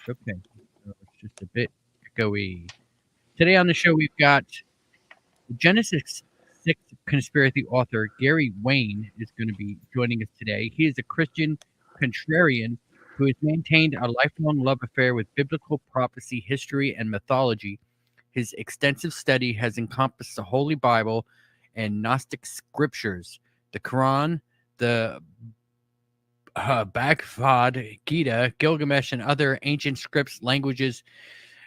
Okay. So it's just a bit echoey. Today on the show, we've got Genesis 6 conspiracy author Gary Wayne is going to be joining us today. He is a Christian contrarian who has maintained a lifelong love affair with biblical prophecy, history, and mythology. His extensive study has encompassed the Holy Bible and Gnostic scriptures, the Quran, the Bhagavad Gita, Gilgamesh, and other ancient scripts, languages,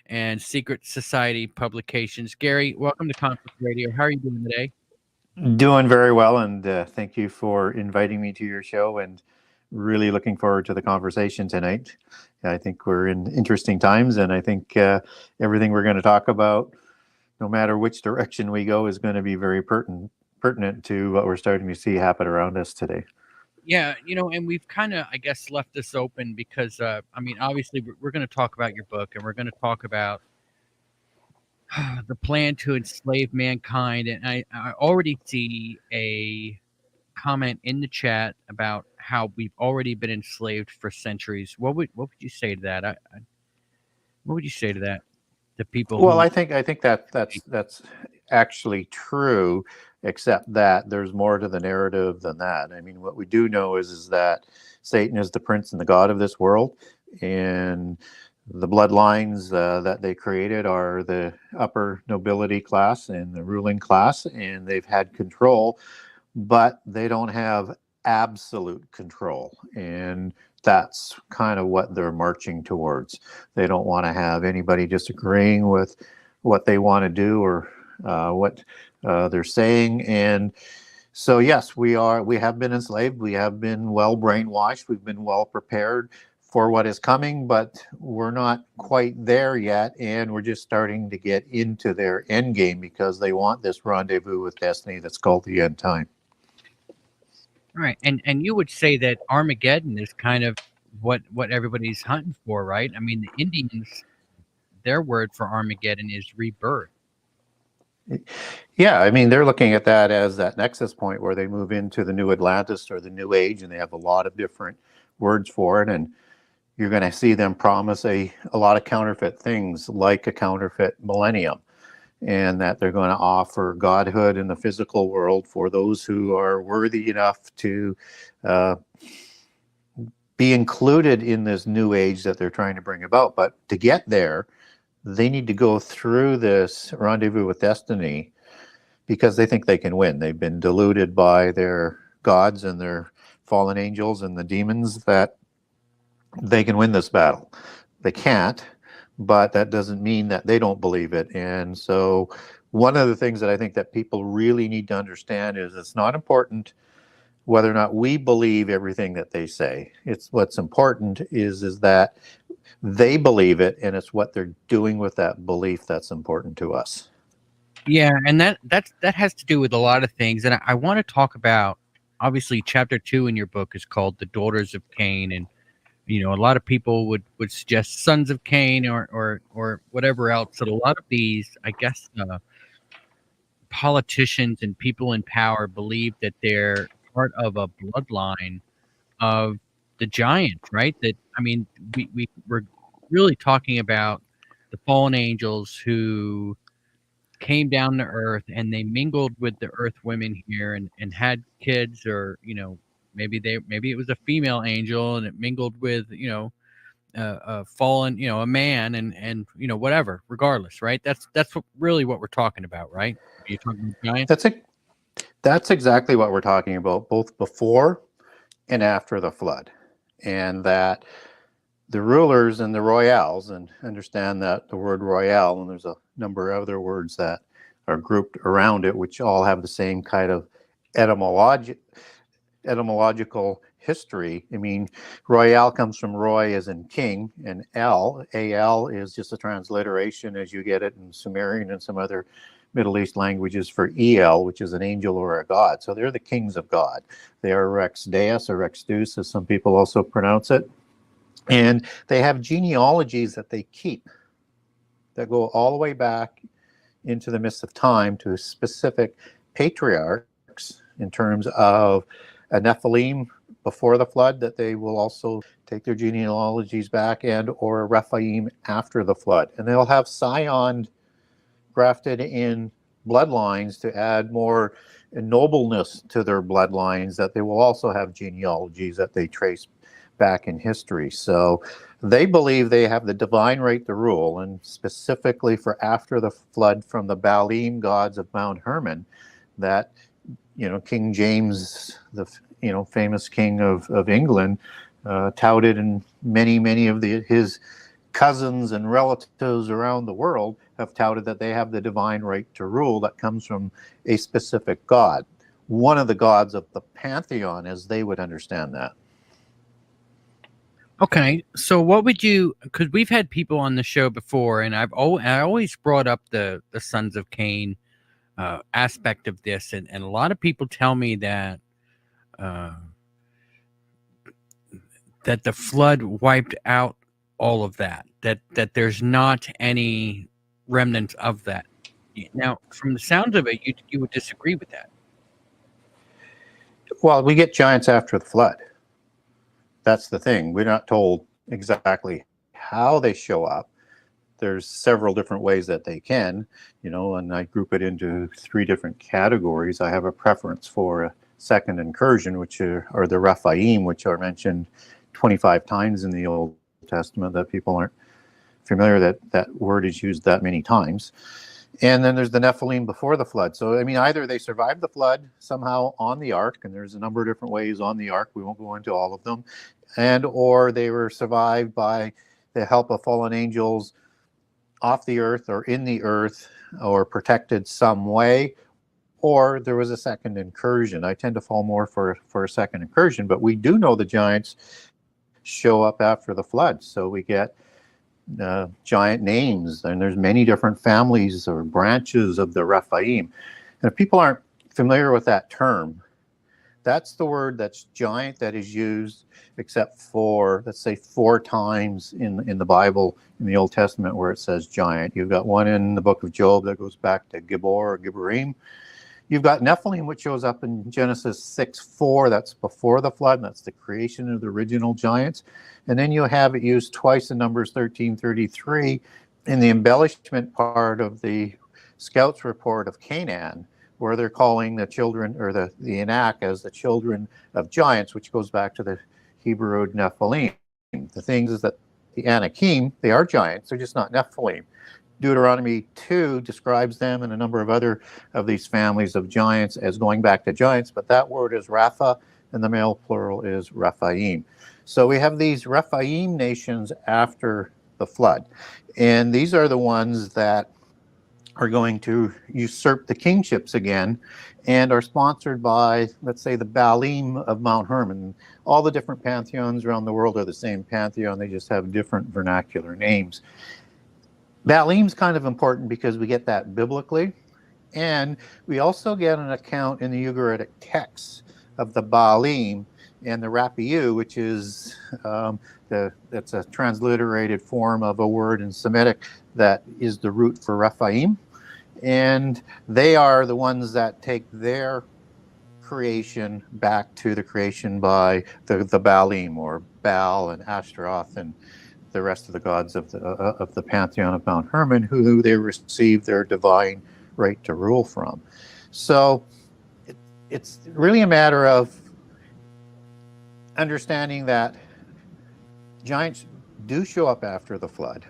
and secret society publications. Gary, welcome to Conflict Radio. How are you doing today? Doing very well, and thank you for inviting me to your show, and really looking forward to the conversation tonight. I think we're in interesting times, and I think everything we're going to talk about, no matter which direction we go, is going to be very pertinent to what we're starting to see happen around us today. Yeah, and we've kind of, I guess, left this open because, obviously, we're going to talk about your book, and we're going to talk about the plan to enslave mankind. And I already see a comment in the chat about how we've already been enslaved for centuries. What would you say to that? What would you say to that? The people Well, I think that's actually true, except that there's more to the narrative than that. I mean, what we do know is that Satan is the prince and the god of this world, and the bloodlines that they created are the upper nobility class and the ruling class, and they've had control, but they don't have absolute control. And that's kind of what they're marching towards. They don't want to have anybody disagreeing with what they want to do or what they're saying. And so, yes, we have been enslaved. We have been well brainwashed. We've been well prepared for what is coming, but we're not quite there yet. And we're just starting to get into their end game because they want this rendezvous with destiny that's called the end time. Right, and you would say that Armageddon is kind of what everybody's hunting for, right? I mean, the Indians, their word for Armageddon is rebirth. Yeah, I mean, they're looking at that as that nexus point where they move into the new Atlantis or the new age, and they have a lot of different words for it. And you're going to see them promise a lot of counterfeit things, like a counterfeit millennium, and that they're going to offer godhood in the physical world for those who are worthy enough to be included in this new age that they're trying to bring about. But to get there, they need to go through this rendezvous with destiny because they think they can win. They've been deluded by their gods and their fallen angels and the demons that they can win this battle. They can't, but that doesn't mean that they don't believe it. And so one of the things that I think that people really need to understand is it's not important whether or not we believe everything that they say. It's what's important is that they believe it, and it's what they're doing with that belief that's important to us. Yeah, and that has to do with a lot of things. And I want to talk about, obviously, chapter 2 in your book is called The Daughters of Cain. And, a lot of people would suggest Sons of Cain or whatever else. So a lot of these, I guess, politicians and people in power believe that they're part of a bloodline of the giants, right? That, I mean, we're really talking about the fallen angels who came down to earth and they mingled with the earth women here and had kids, or maybe it was a female angel and it mingled with a fallen, a man, and whatever, regardless, right? That's really what we're talking about, right? Are you talking about giants? That's exactly what we're talking about, both before and after the flood. And that the rulers and the royals, and understand that the word royale, and there's a number of other words that are grouped around it, which all have the same kind of etymological history. I mean, royale comes from Roy as in king, and al is just a transliteration as you get it in Sumerian and some other Middle East languages for El, which is an angel or a god. So they're the kings of God. They are Rex Deus or Rex Deus, as some people also pronounce it. And they have genealogies that they keep that go all the way back into the midst of time to specific patriarchs in terms of a Nephilim before the flood, that they will also take their genealogies back, and or a Rephaim after the flood. And they'll have scion grafted in bloodlines to add more nobleness to their bloodlines, that they will also have genealogies that they trace back in history. So they believe they have the divine right to rule, and specifically for after the flood from the Baalim gods of Mount Hermon, that, you know, King James, the, you know, famous king of England, touted, and many of his cousins and relatives around the world have touted that they have the divine right to rule that comes from a specific god, one of the gods of the pantheon, as they would understand that. Okay, so what would you? Because we've had people on the show before, and I always brought up the Sons of Cain aspect of this, and a lot of people tell me that that the flood wiped out all of that. That there's not any remnants of that. Now, from the sounds of it, you would disagree with that. Well, we get giants after the flood. That's the thing. We're not told exactly how they show up. There's several different ways that they can, you know, and I group it into 3 different categories. I have a preference for a second incursion, which are the Rephaim, which are mentioned 25 times in the Old Testament, that people aren't familiar that word is used that many times. And then there's the Nephilim before the flood. So, I mean, either they survived the flood somehow on the ark, and there's a number of different ways on the ark. We won't go into all of them. And or they were survived by the help of fallen angels off the earth or in the earth, or protected some way, or there was a second incursion. I tend to fall more for a second incursion, but we do know the giants show up after the flood. So we get giant names, and there's many different families or branches of the Rephaim. And if people aren't familiar with that term, that's the word that's giant that is used, except for, let's say, 4 times in the Bible, in the Old Testament, where it says giant. You've got one in the book of Job that goes back to Gibor or Gibborim. You've got Nephilim, which shows up in Genesis 6:4. That's before the flood, and that's the creation of the original giants. And then you have it used twice in Numbers 13:33 in the embellishment part of the Scouts report of Canaan, where they're calling the children, or the Anak, as the children of giants, which goes back to the Hebrew Nephilim. The thing is that the Anakim, they are giants, they're just not Nephilim. Deuteronomy 2 describes them and a number of other of these families of giants as going back to giants, but that word is Rapha, and the male plural is Rephaim. So we have these Rephaim nations after the flood, and these are the ones that are going to usurp the kingships again, and are sponsored by, let's say, the Baalim of Mount Hermon. All the different pantheons around the world are the same pantheon, they just have different vernacular names. Baalim's kind of important because we get that biblically, and we also get an account in the Ugaritic texts of the Baalim and the Rapiu, which is that's a transliterated form of a word in Semitic that is the root for Rephaim, and they are the ones that take their creation back to the creation by the Baalim, or Baal and Ashtaroth and the rest of the gods of the pantheon of Mount Hermon, who they received their divine right to rule from. So it's really a matter of understanding that giants do show up after the flood,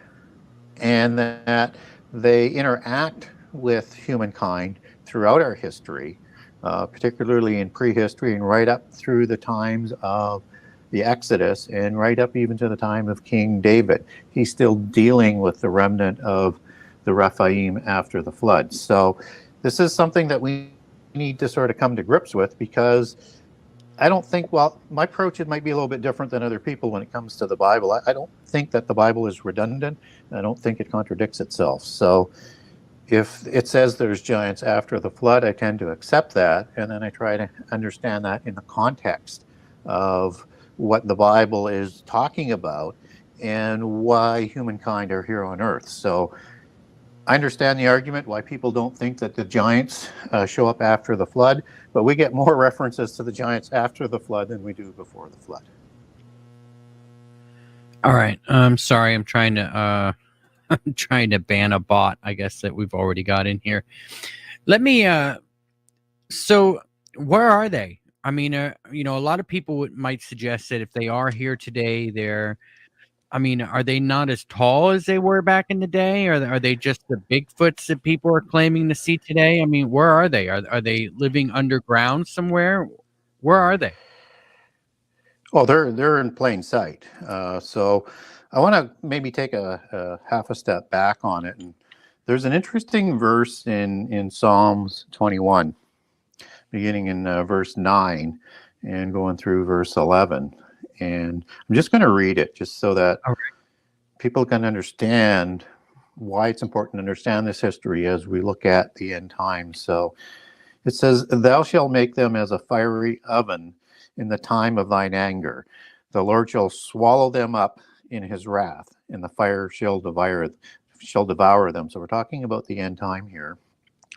and that they interact with humankind throughout our history, particularly in prehistory and right up through the times of the Exodus, and right up even to the time of King David. He's still dealing with the remnant of the Rephaim after the flood. So this is something that we need to sort of come to grips with, because I don't think, well, my approach, it might be a little bit different than other people when it comes to the Bible. I don't think that the Bible is redundant. I don't think it contradicts itself. So if it says there's giants after the flood, I tend to accept that, and then I try to understand that in the context of what the Bible is talking about and why humankind are here on earth. So I understand the argument why people don't think that the giants show up after the flood, but we get more references to the giants after the flood than we do before the flood. All right. I'm sorry. I'm trying to I'm trying to ban a bot, I guess, that we've already got in here. Let me so where are they? I mean, you know, a lot of people might suggest that if they are here today, they're, I mean, are they not as tall as they were back in the day? Or are they just the Bigfoots that people are claiming to see today? I mean, where are they? Are they living underground somewhere? Where are they? Oh, they're in plain sight. So I want to maybe take a half a step back on it. And there's an interesting verse in Psalms 21, beginning in verse 9 and going through verse 11. And I'm just going to read it just so that people can understand why it's important to understand this history as we look at the end times. So it says, "Thou shalt make them as a fiery oven in the time of thine anger. The Lord shall swallow them up in his wrath, and the fire shall devour them." So we're talking about the end time here.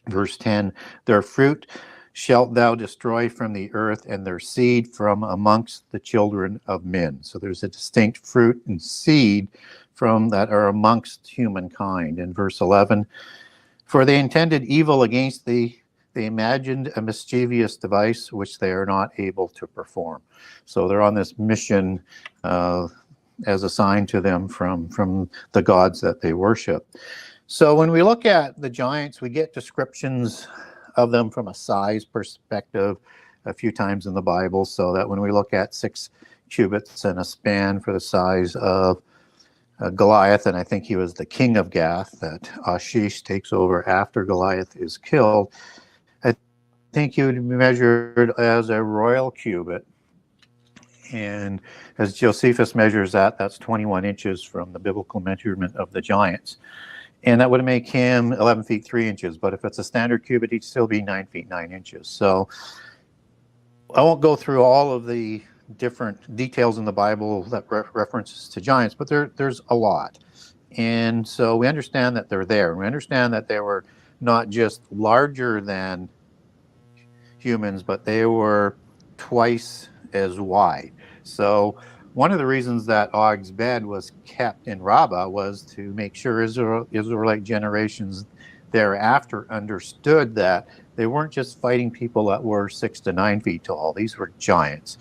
Verse 10, "Their fruit shalt thou destroy from the earth, and their seed from amongst the children of men." So there's a distinct fruit and seed from that are amongst humankind. In verse 11, "For they intended evil against thee, they imagined a mischievous device which they are not able to perform." So they're on this mission as assigned to them from the gods that they worship. So when we look at the giants, we get descriptions of them from a size perspective a few times in the Bible, so that when we look at 6 cubits and a span for the size of Goliath, and I think he was the king of Gath, that Ashish takes over after Goliath is killed, I think he would be measured as a royal cubit. And as Josephus measures that, that's 21 inches from the biblical measurement of the giants. And that would make him 11 feet 3 inches. But if it's a standard cubit, he'd still be 9 feet 9 inches. So I won't go through all of the different details in the Bible that references to giants, but there's a lot. And so we understand that they're there. We understand that they were not just larger than humans, but they were twice as wide. So one of the reasons that Og's bed was kept in Rabbah was to make sure Israelite generations thereafter understood that they weren't just fighting people that were 6 to 9 feet tall. These were giants.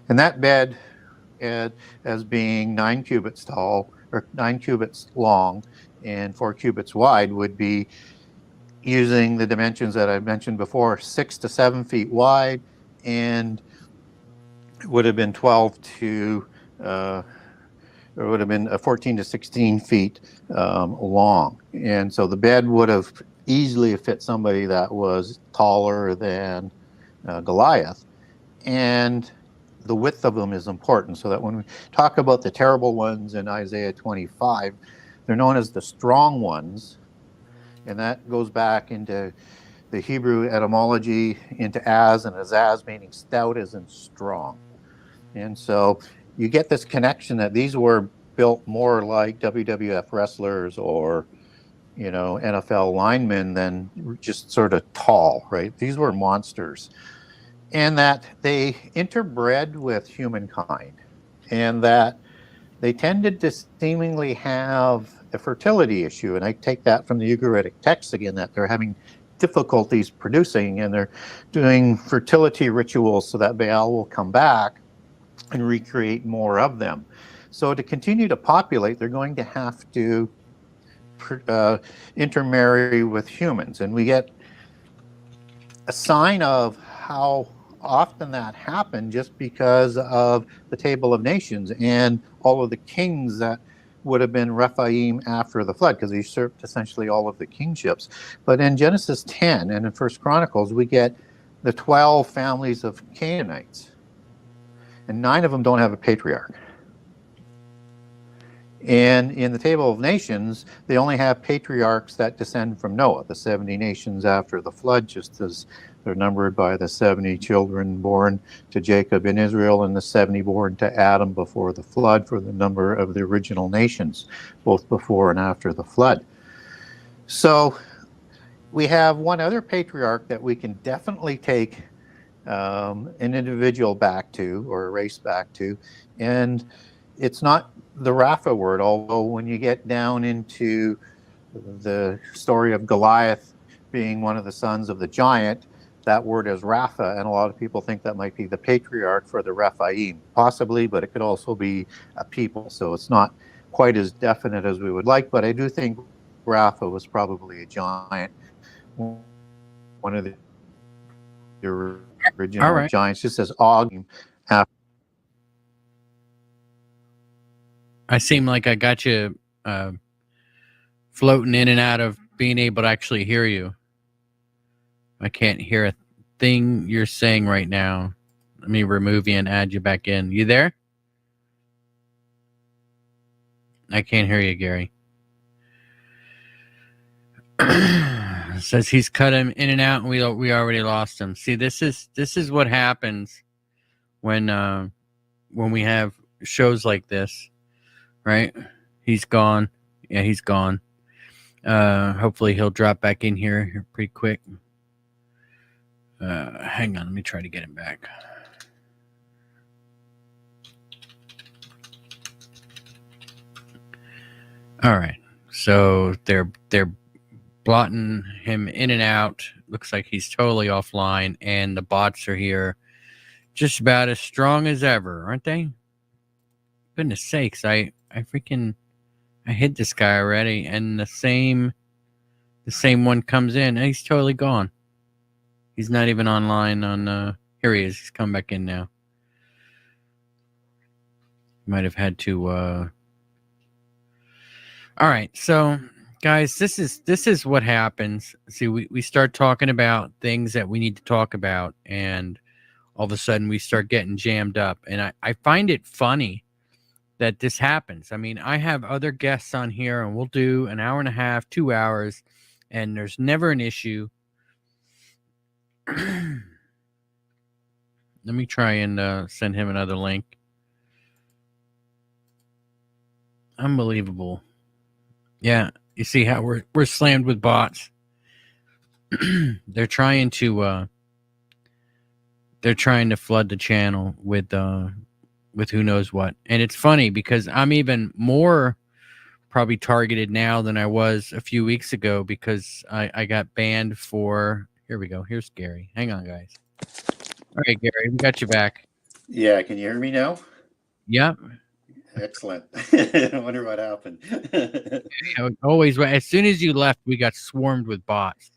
And that bed, as being 9 cubits tall, or 9 cubits long and 4 cubits wide, would be, using the dimensions that I mentioned before, 6 to 7 feet wide, and it would have been 12 to, or would have been 14 to 16 feet long. And so the bed would have easily fit somebody that was taller than Goliath. And the width of them is important, so that when we talk about the terrible ones in Isaiah 25, they're known as the strong ones. And that goes back into the Hebrew etymology, into az, and azaz meaning stout as in strong. And so you get this connection that these were built more like WWF wrestlers or, you know, NFL linemen than just sort of tall, right? These were monsters. And that they interbred with humankind, and that they tended to seemingly have a fertility issue. And I take that from the Ugaritic texts again, that they're having difficulties producing, and they're doing fertility rituals so that Baal will come back and recreate more of them. So to continue to populate, they're going to have to intermarry with humans. And we get a sign of how often that happened just because of the Table of Nations and all of the kings that would have been Rephaim after the flood, because he usurped essentially all of the kingships. But in Genesis 10 and in 1 Chronicles, we get the 12 families of Canaanites, and 9 of them don't have a patriarch. And in the Table of Nations, they only have patriarchs that descend from Noah, the 70 nations after the flood, just as they're numbered by the 70 children born to Jacob in Israel and the 70 born to Adam before the flood, for the number of the original nations, both before and after the flood. So we have one other patriarch that we can definitely take an individual back to, or a race back to, and it's not the Rapha word, although when you get down into the story of Goliath being one of the sons of the giant, that word is Rapha, and a lot of people think that might be the patriarch for the Rephaim, possibly, but it could also be a people, so it's not quite as definite as we would like, but I do think Rapha was probably a giant, one of the All original right. giants, just as Og. I seem like I got you floating in and out of being able to actually hear you. I can't hear a thing you're saying right now. Let me remove you and add you back in. You there? I can't hear you, Gary. Says he's cut him in and out, and we already lost him. See, this is what happens when we have shows like this, right? He's gone. Yeah, he's gone. Hopefully he'll drop back in here pretty quick. Hang on, let me try to get him back. All right, so they're blotting him in and out. Looks like he's totally offline, and the bots are here, just about as strong as ever, aren't they? Goodness sakes, I hit this guy already, and the same one comes in, and he's totally gone. He's not even online on. Here he is. He's come back in now. Might have had to. All right, so guys, this is what happens. See, we start talking about things that we need to talk about, and all of a sudden we start getting jammed up. And I find it funny that this happens. I mean, I have other guests on here, and we'll do an hour and a half, 2 hours, and there's never an issue. Let me try and send him another link. Unbelievable. Yeah, you see how we're slammed with bots. They're trying to flood the channel with who knows what. And it's funny because I'm even more probably targeted now than I was a few weeks ago because I got banned for. Here we go. Here's Gary. Hang on, guys. All right, Gary, we got you back. Yeah, can you hear me now? Yep. Excellent. I wonder what happened. Always, as soon as you left, we got swarmed with bots.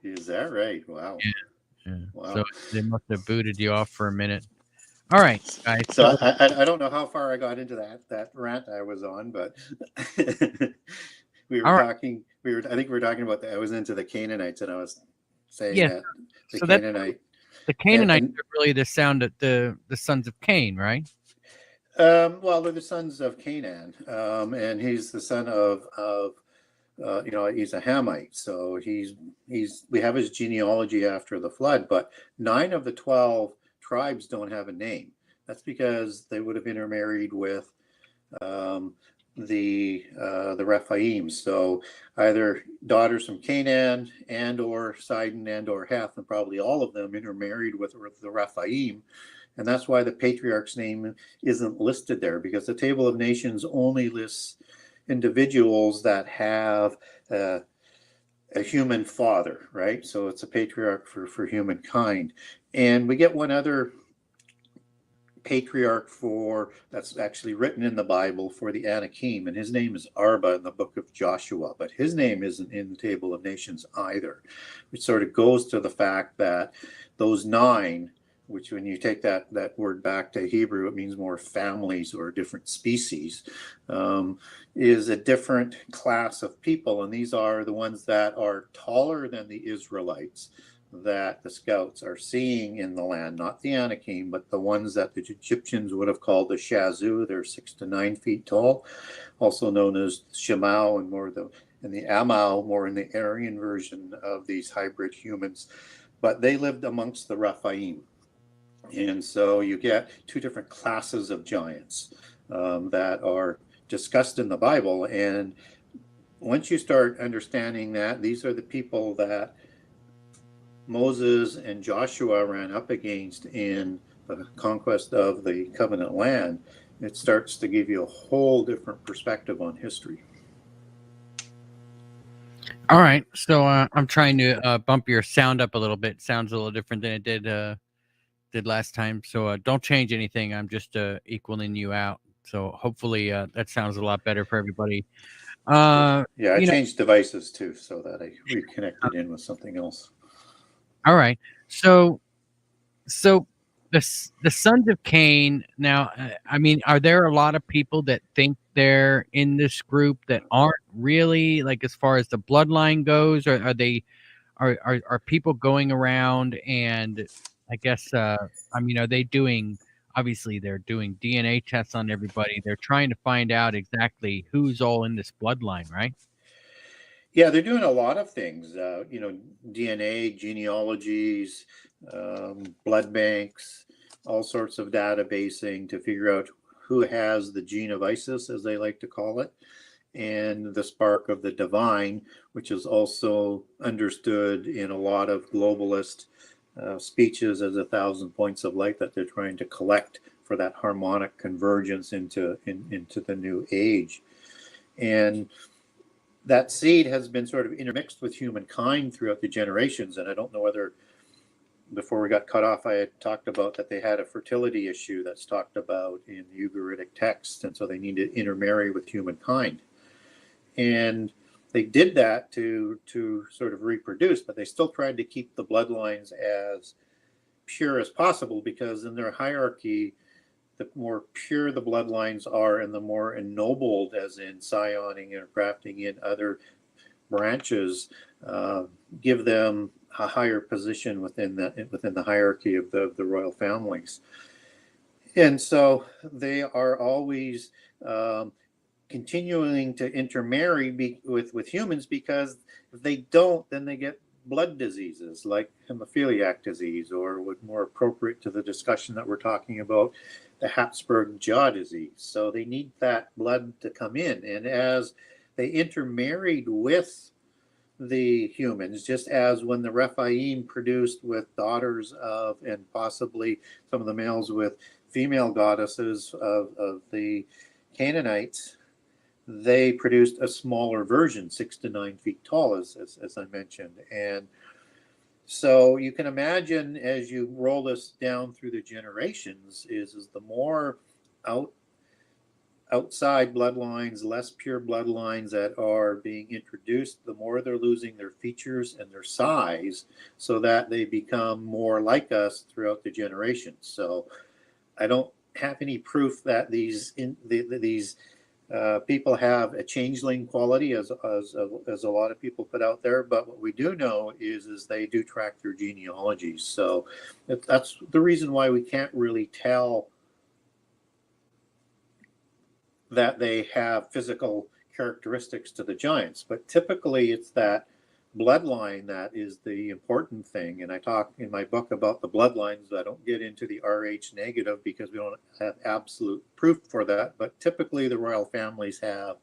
Is that right? Wow. Yeah. Wow. So they must have booted you off for a minute. All right, guys. So I don't know how far I got into that rant I was on, but we were talking. I think we were talking about that. I was into the Canaanites, and I was saying that the Canaanite. The Canaanites are really the sound of the sons of Cain, right? Well, they're the sons of Canaan, and he's the son of he's a Hamite, so we have his genealogy after the flood, but 9 of the 12 tribes don't have a name. That's because they would have intermarried with the Rephaim. So either daughters from Canaan and or Sidon and or Heth, and probably all of them intermarried with the Rephaim. And that's why the patriarch's name isn't listed there, because the Table of Nations only lists individuals that have a human father, right? So it's a patriarch for humankind. And we get one other patriarch that's actually written in the Bible for the Anakim, and his name is Arba in the book of Joshua, but his name isn't in the Table of Nations either, which sort of goes to the fact that those 9, which when you take that word back to Hebrew, it means more families or different species, is a different class of people. And these are the ones that are taller than the Israelites that the scouts are seeing in the land, not the Anakim, but the ones that the Egyptians would have called the Shazu. They're 6 to 9 feet tall, also known as Shemau, and the Amau, more in the Aryan version of these hybrid humans. But they lived amongst the Rephaim. And so you get 2 different classes of giants that are discussed in the Bible. And once you start understanding that these are the people that Moses and Joshua ran up against in the conquest of the covenant land, it starts to give you a whole different perspective on history. All right, so I'm trying to bump your sound up a little bit. Sounds a little different than it did last time. So don't change anything. I'm just equaling you out. So hopefully that sounds a lot better for everybody. Yeah, I You know, changed devices too so that I reconnected in with something else. all right. So the sons of Cain. Now, I mean, are there a lot of people that think they're in this group that aren't really, like, as far as the bloodline goes, or are they are people going around and, I guess, I mean, are they doing? Obviously, they're doing DNA tests on everybody. They're trying to find out exactly who's all in this bloodline, right? Yeah, they're doing a lot of things. DNA, genealogies, blood banks, all sorts of databasing to figure out who has the gene of Isis, as they like to call it, and the spark of the divine, which is also understood in a lot of globalist speeches as 1,000 points of light that they're trying to collect for that harmonic convergence into the new age. And that seed has been sort of intermixed with humankind throughout the generations. And I don't know whether before we got cut off, I had talked about that they had a fertility issue that's talked about in the Ugaritic texts. And so they need to intermarry with humankind. And they did that to sort of reproduce, but they still tried to keep the bloodlines as pure as possible, because in their hierarchy, the more pure the bloodlines are and the more ennobled, as in scioning or grafting in other branches, give them a higher position within the hierarchy of the royal families. And so they are always continuing to intermarry with humans, because if they don't, then they get blood diseases like hemophiliac disease, or what more appropriate to the discussion that we're talking about, the Habsburg jaw disease. So they need that blood to come in. And as they intermarried with the humans, just as when the Rephaim produced with daughters of, and possibly some of the males with female goddesses of the Canaanites, they produced a smaller version, 6 to 9 feet tall, as I mentioned. And so you can imagine, as you roll this down through the generations, is the more outside bloodlines, less pure bloodlines that are being introduced, the more they're losing their features and their size, so that they become more like us throughout the generations. So I don't have any proof that these people have a changeling quality, as a lot of people put out there. But what we do know is they do track their genealogies. So that's the reason why we can't really tell that they have physical characteristics to the giants. But typically it's that bloodline that is the important thing. And I talk in my book about the bloodlines. I don't get into the Rh negative because we don't have absolute proof for that. But typically the royal families have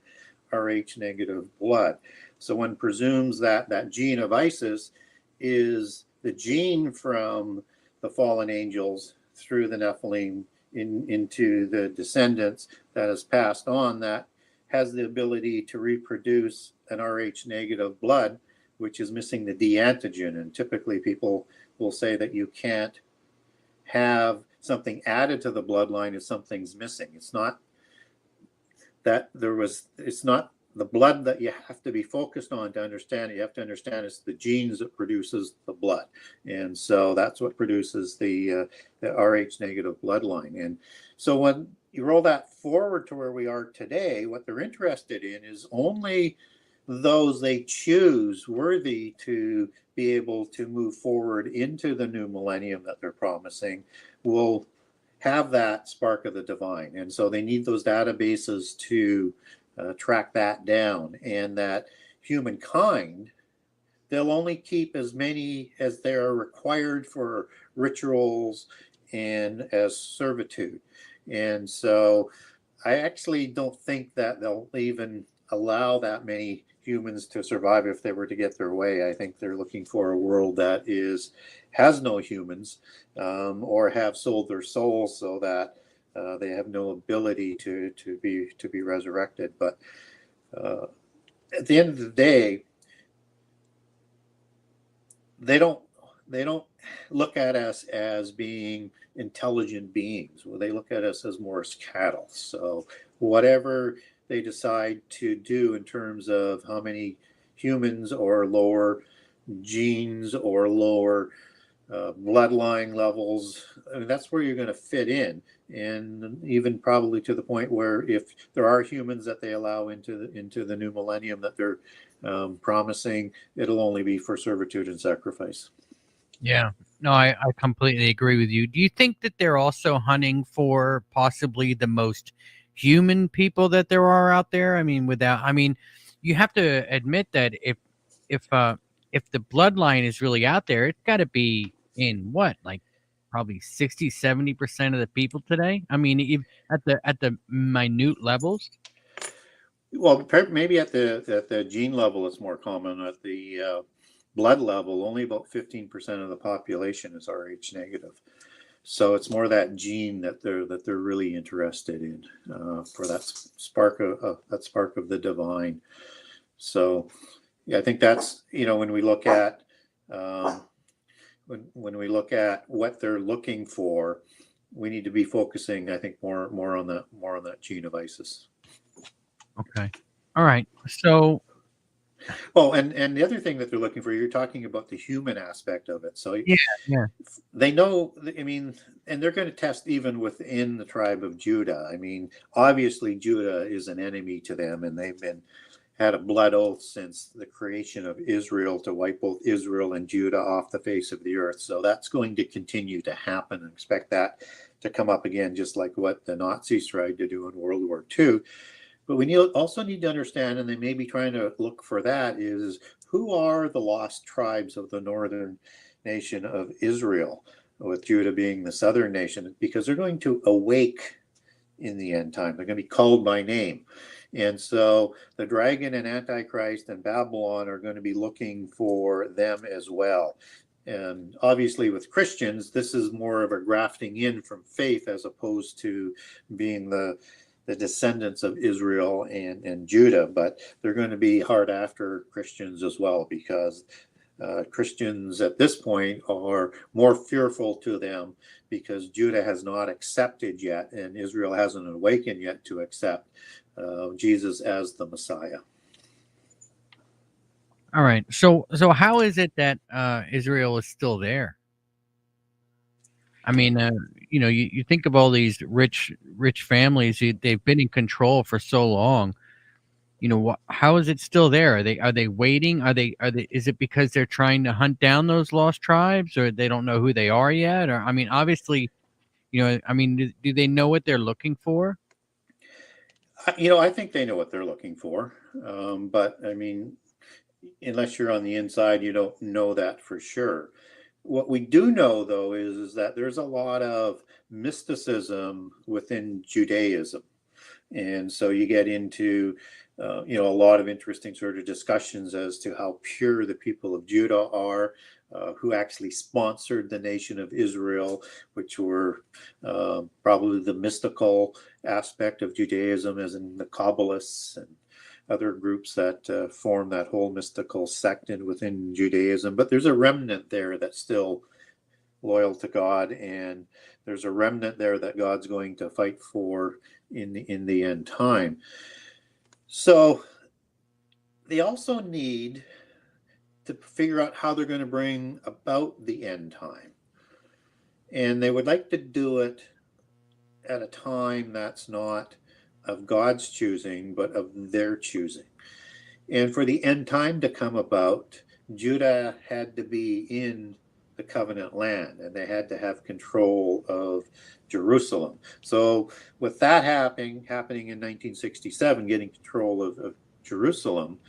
Rh negative blood. So one presumes that that gene of Isis is the gene from the fallen angels through the Nephilim into the descendants that is passed on, that has the ability to reproduce an Rh negative blood, which is missing the D antigen. And typically people will say that you can't have something added to the bloodline if something's missing. It's not that it's not the blood that you have to be focused on to understand it. You have to understand it's the genes that produces the blood. And so that's what produces the Rh negative bloodline. And so when you roll that forward to where we are today, what they're interested in is only those they choose worthy to be able to move forward into the new millennium that they're promising will have that spark of the divine. And so they need those databases to track that down. And that humankind, they'll only keep as many as they're required for rituals and as servitude. And so I actually don't think that they'll even allow that many humans to survive if they were to get their way. I think they're looking for a world that has no humans, or have sold their souls so that they have no ability to be resurrected. But at the end of the day, they don't look at us as being intelligent beings. Well, they look at us as more as cattle. So whatever they decide to do in terms of how many humans or lower genes or lower bloodline levels, I mean, that's where you're going to fit in. And even probably to the point where if there are humans that they allow into the new millennium that they're promising, it'll only be for servitude and sacrifice. Yeah. No, I completely agree with you. Do you think that they're also hunting for possibly the most human people that there are out there? I mean, you have to admit that if if the bloodline is really out there, it's got to be in what, like probably 60-70% of the people today. I mean, at the minute levels. Well, maybe at the gene level, it's more common. At the blood level, only about 15% of the population is Rh negative. So it's more that gene that they're really interested in, for that spark of the divine. So yeah, I think that's, when we look at when we look at what they're looking for, we need to be focusing, I think, more on that gene of Isis. Okay. All right. So Oh, and the other thing that they're looking for, you're talking about the human aspect of it. So yeah. they know, I mean, and they're going to test even within the tribe of Judah. I mean, obviously Judah is an enemy to them, and they've had a blood oath since the creation of Israel to wipe both Israel and Judah off the face of the earth. So that's going to continue to happen, and expect that to come up again, just like what the Nazis tried to do in World War II. But we also need to understand, and they may be trying to look for that, is who are the lost tribes of the northern nation of Israel, with Judah being the southern nation, because they're going to awake in the end time. They're going to be called by name. And so the dragon and Antichrist and Babylon are going to be looking for them as well. And obviously with Christians, this is more of a grafting in from faith as opposed to being the descendants of Israel and Judah. But they're going to be hard after Christians as well, because Christians at this point are more fearful to them, because Judah has not accepted yet, and Israel hasn't awakened yet to accept Jesus as the Messiah. All right. So how is it that Israel is still there? I mean, you think of all these rich families. They've been in control for so long. How is it still there? Are they waiting? Is it because they're trying to hunt down those lost tribes, or they don't know who they are yet? Or, I mean, obviously, do they know what they're looking for? I think they know what they're looking for. But I mean, unless you're on the inside, you don't know that for sure. What we do know, though, is that there's a lot of mysticism within Judaism. And so you get into, a lot of interesting sort of discussions as to how pure the people of Judah are, who actually sponsored the nation of Israel, which were probably the mystical aspect of Judaism, as in the Kabbalists and other groups that form that whole mystical sect within Judaism. But there's a remnant there that's still loyal to God, and there's a remnant there that God's going to fight for in the end time. So they also need to figure out how they're going to bring about the end time, and they would like to do it at a time that's not of God's choosing, but of their choosing. And for the end time to come about, Judah had to be in the covenant land, and they had to have control of Jerusalem. So with that happening in 1967, getting control of Jerusalem,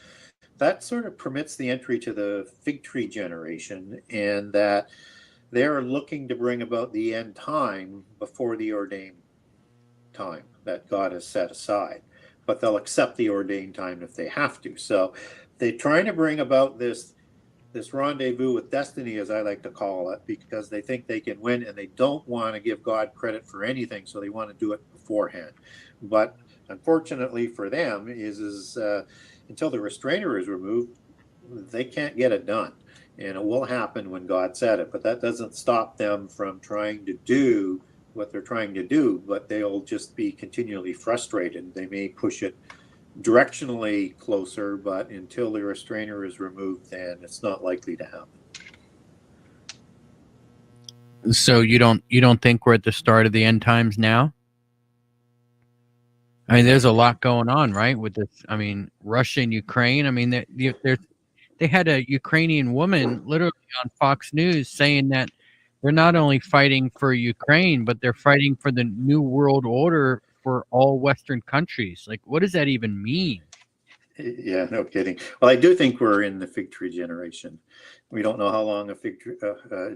that sort of permits the entry to the fig tree generation, and that they're looking to bring about the end time before the ordained time that God has set aside. but they'll accept the ordained time if they have to. So they're trying to bring about this rendezvous with destiny, as I like to call it, because they think they can win and they don't want to give God credit for anything, so they want to do it beforehand. But unfortunately for them, is until the restrainer is removed, they can't get it done. And it will happen when God said it, but that doesn't stop them from trying to do what they're trying to do, but they'll just be continually frustrated. They may push it directionally closer, but until the restrainer is removed, then it's not likely to happen. So you don't think we're at the start of the end times now? I mean, there's a lot going on, right? With this, I mean, Russia and Ukraine. I mean, they had a Ukrainian woman literally on Fox News saying that they're not only fighting for Ukraine, but they're fighting for the new world order for all Western countries. Like, what does that even mean? Yeah, no kidding. Well, I do think we're in the fig tree generation. We don't know how long a fig tree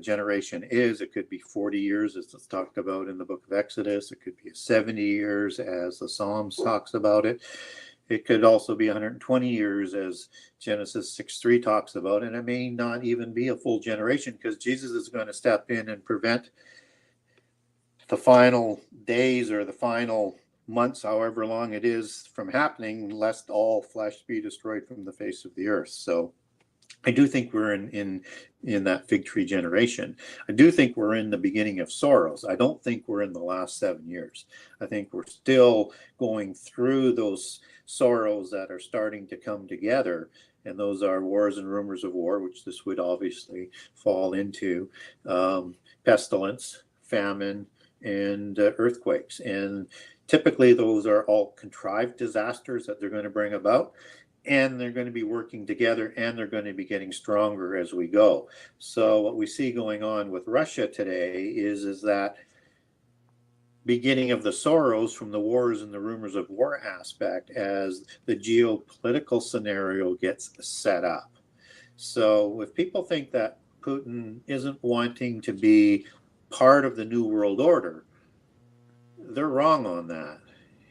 generation is. It could be 40 years, as it's talked about in the book of Exodus. It could be 70 years, as the Psalms talks about it. It could also be 120 years, as Genesis 6:3 talks about. And it may not even be a full generation, because Jesus is going to step in and prevent the final days or the final months, however long it is, from happening, lest all flesh be destroyed from the face of the earth. So I do think we're in that fig tree generation. I do think we're in the beginning of sorrows. I don't think we're in the last 7 years. I think we're still going through those sorrows that are starting to come together, and those are wars and rumors of war, which this would obviously fall into, pestilence, famine, and earthquakes. And typically those are all contrived disasters that they're going to bring about, and they're going to be working together, and they're going to be getting stronger as we go. So what we see going on with Russia today is that beginning of the sorrows from the wars and the rumors of war aspect as the geopolitical scenario gets set up. So if people think that Putin isn't wanting to be part of the New World Order, they're wrong on that.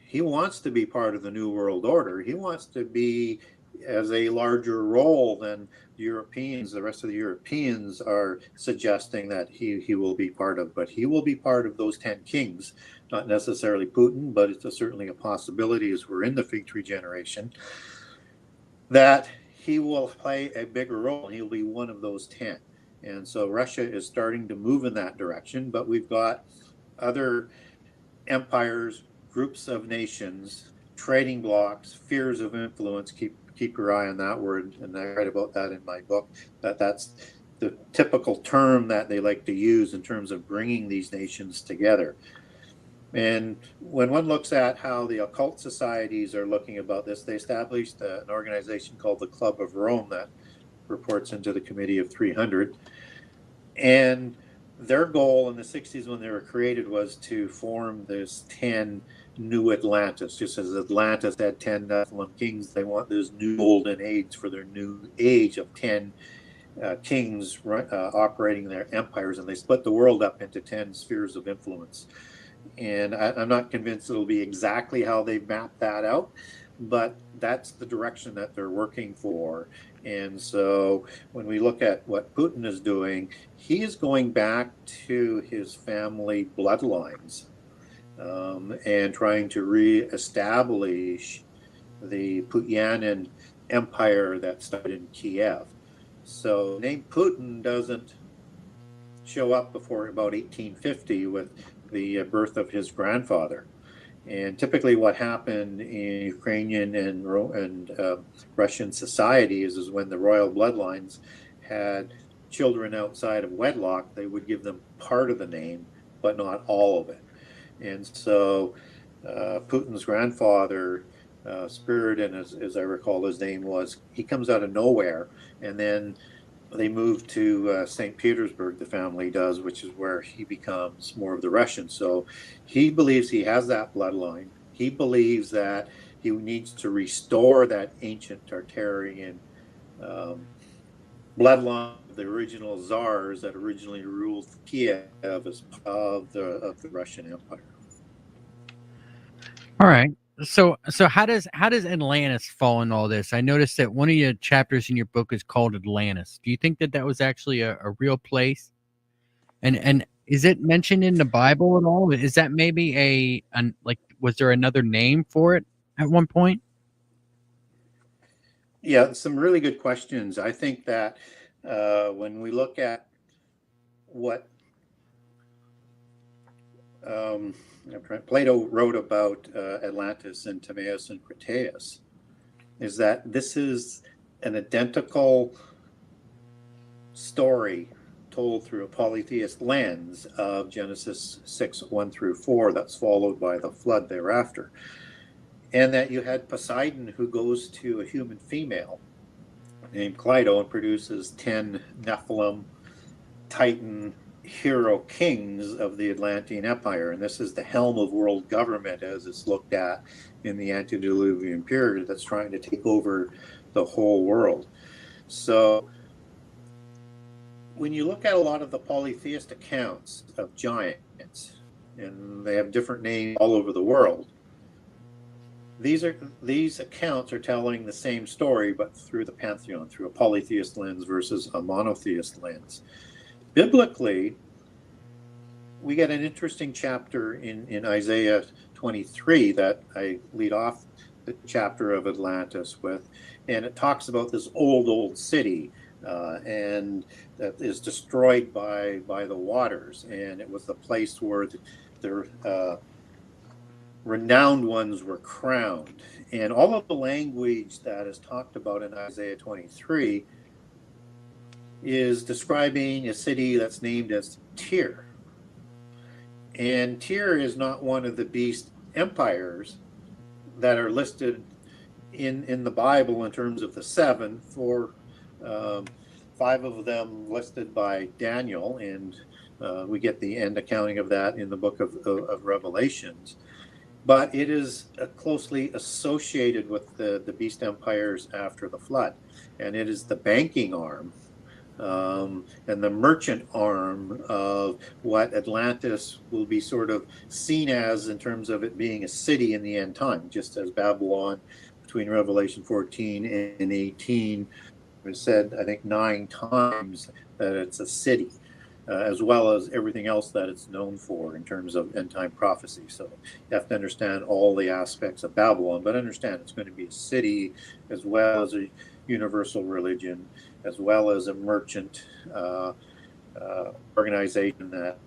He wants to be part of the New World Order. He wants to be as a larger role than Europeans, the rest of the Europeans are suggesting that he will be part of. But he will be part of those 10 kings, not necessarily Putin, but it's certainly a possibility, as we're in the fig tree generation, that he will play a bigger role. He'll be one of those 10. And so Russia is starting to move in that direction, but we've got other empires, groups of nations, trading blocks, spheres of influence. Keep your eye on that word, and I write about that in my book. That's the typical term that they like to use in terms of bringing these nations together. And when one looks at how the occult societies are looking about this, they established an organization called the Club of Rome that reports into the Committee of 300. And their goal in the 60s when they were created was to form this 10 new Atlantis. Just as Atlantis had 10 Nephilim kings, they want this new golden age for their new age of 10 kings operating their empires. And they split the world up into 10 spheres of influence. And I'm not convinced it'll be exactly how they map that out, but that's the direction that they're working for. And so when we look at what Putin is doing, he is going back to his family bloodlines and trying to reestablish the Putyanin empire that started in Kiev. So the name Putin doesn't show up before about 1850 with the birth of his grandfather. And typically what happened in Ukrainian and Russian society is when the royal bloodlines had children outside of wedlock, they would give them part of the name, but not all of it. And so Putin's grandfather, Spiridon, as I recall his name was, he comes out of nowhere, and then they move to St. Petersburg, the family does, which is where he becomes more of the Russian. So he believes he has that bloodline. He believes that he needs to restore that ancient Tartarian bloodline of the original czars that originally ruled Kiev as part of the Russian Empire. All right. So how does Atlantis fall in all this? I noticed that one of your chapters in your book is called Atlantis. Do you think that was actually a real place? And is it mentioned in the Bible at all? Is that maybe like, was there another name for it at one point? Yeah, some really good questions. I think that when we look at what Plato wrote about Atlantis and Timaeus and Crataeus, is that this is an identical story told through a polytheist lens of Genesis 6, 1 through 4, that's followed by the flood thereafter. And that you had Poseidon, who goes to a human female named Clydo and produces 10 Nephilim, Titan, hero kings of the Atlantean Empire. And this is the helm of world government as it's looked at in the antediluvian period that's trying to take over the whole world. So when you look at a lot of the polytheist accounts of giants, and they have different names all over the world, these accounts are telling the same story, but through the pantheon, through a polytheist lens versus a monotheist lens. Biblically, we get an interesting chapter in Isaiah 23 that I lead off the chapter of Atlantis with, and it talks about this old city, and that is destroyed by the waters, and it was the place where the renowned ones were crowned. And all of the language that is talked about in Isaiah 23 is describing a city that's named as Tyre. And Tyre is not one of the beast empires that are listed in the Bible in terms of the seven. Five of them listed by Daniel, and we get the end accounting of that in the book of Revelations. But it is closely associated with the beast empires after the flood, and it is the banking arm and the merchant arm of what Atlantis will be sort of seen as in terms of it being a city in the end time, just as Babylon between Revelation 14 and 18 was said, I think, 9 times that it's a city, as well as everything else that it's known for in terms of end time prophecy. So you have to understand all the aspects of Babylon, but understand it's going to be a city as well as a universal religion, as well as a merchant organization that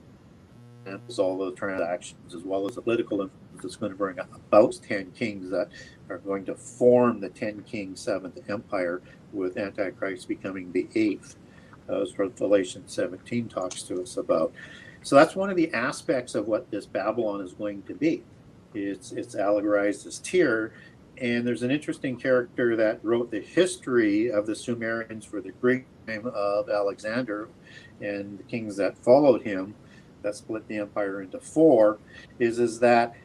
handles all the transactions, as well as a political influence that's going to bring about 10 kings that are going to form the 10 king 7th empire, with Antichrist becoming the 8th, as Revelation 17 talks to us about. So that's one of the aspects of what this Babylon is going to be. It's allegorized as Tyre. And there's an interesting character that wrote the history of the Sumerians for the Greek name of Alexander and the kings that followed him, that split the empire into 4, is that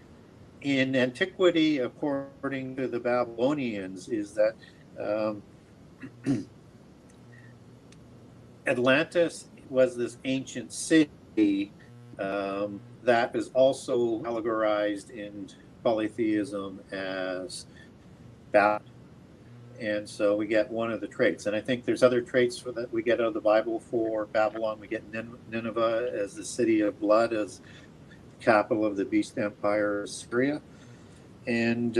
in antiquity, according to the Babylonians, is that Atlantis was this ancient city that is also allegorized in polytheism as Babylon. And so we get one of the traits. And I think there's other traits that we get out of the Bible for Babylon. We get Nineveh as the city of blood, as the capital of the beast empire, Syria. And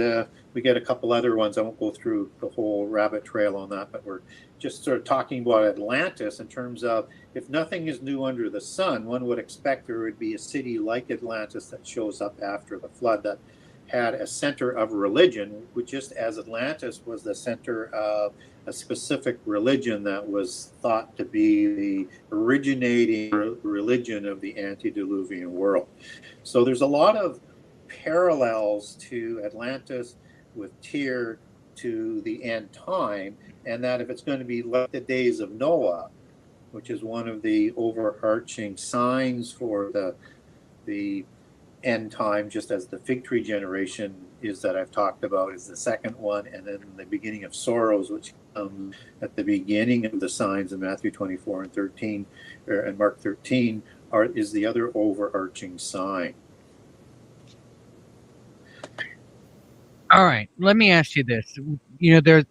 we get a couple other ones. I won't go through the whole rabbit trail on that, but we're just sort of talking about Atlantis in terms of, if nothing is new under the sun, one would expect there would be a city like Atlantis that shows up after the flood that had a center of religion, which, just as Atlantis was the center of a specific religion that was thought to be the originating religion of the antediluvian world. So there's a lot of parallels to Atlantis with Tyre to the end time, and that if it's going to be like the days of Noah, which is one of the overarching signs for the end time, just as the fig tree generation is that I've talked about is the second one, and then the beginning of sorrows, which comes at the beginning of the signs in Matthew 24 and 13 and Mark 13, is the other overarching sign. All right, let me ask you this.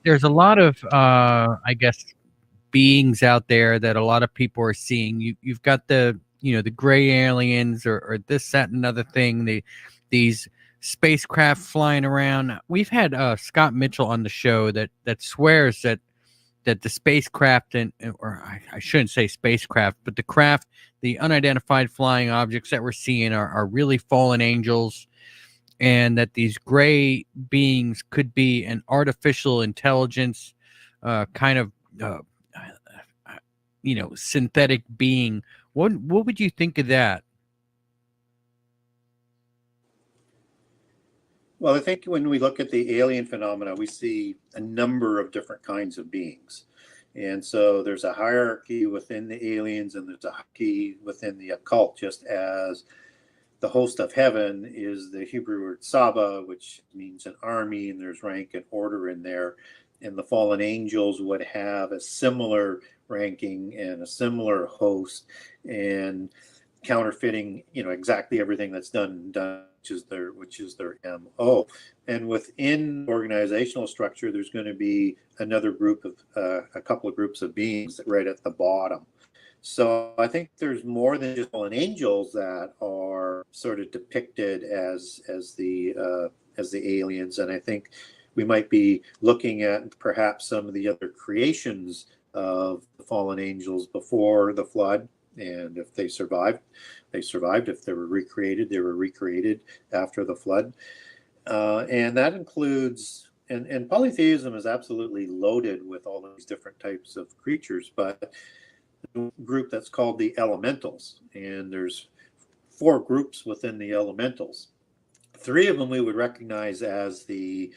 There's a lot of I guess beings out there that a lot of people are seeing. You've got the gray aliens or this, that, and another thing. These spacecraft flying around. We've had Scott Mitchell on the show that swears that the spacecraft or I shouldn't say spacecraft, but the craft, the unidentified flying objects that we're seeing are really fallen angels, and that these gray beings could be an artificial intelligence, kind of, uh, synthetic being. What would you think of that? Well, I think when we look at the alien phenomena, we see a number of different kinds of beings. And so there's a hierarchy within the aliens and there's a hierarchy within the occult, just as the host of heaven is the Hebrew word Saba, which means an army, and there's rank and order in there. And the fallen angels would have a similar ranking and a similar host, and counterfeiting, exactly everything that's done, which is their MO. And within organizational structure, there's going to be another group of a couple of groups of beings right at the bottom. So I think there's more than just fallen angels that are sort of depicted as the aliens, and I think we might be looking at perhaps some of the other creations of the fallen angels before the flood, and if they survived, they survived. If they were recreated after the flood, and that includes. And polytheism is absolutely loaded with all these different types of creatures, but group that's called the elementals, and there's 4 groups within the elementals. 3 of them we would recognize as the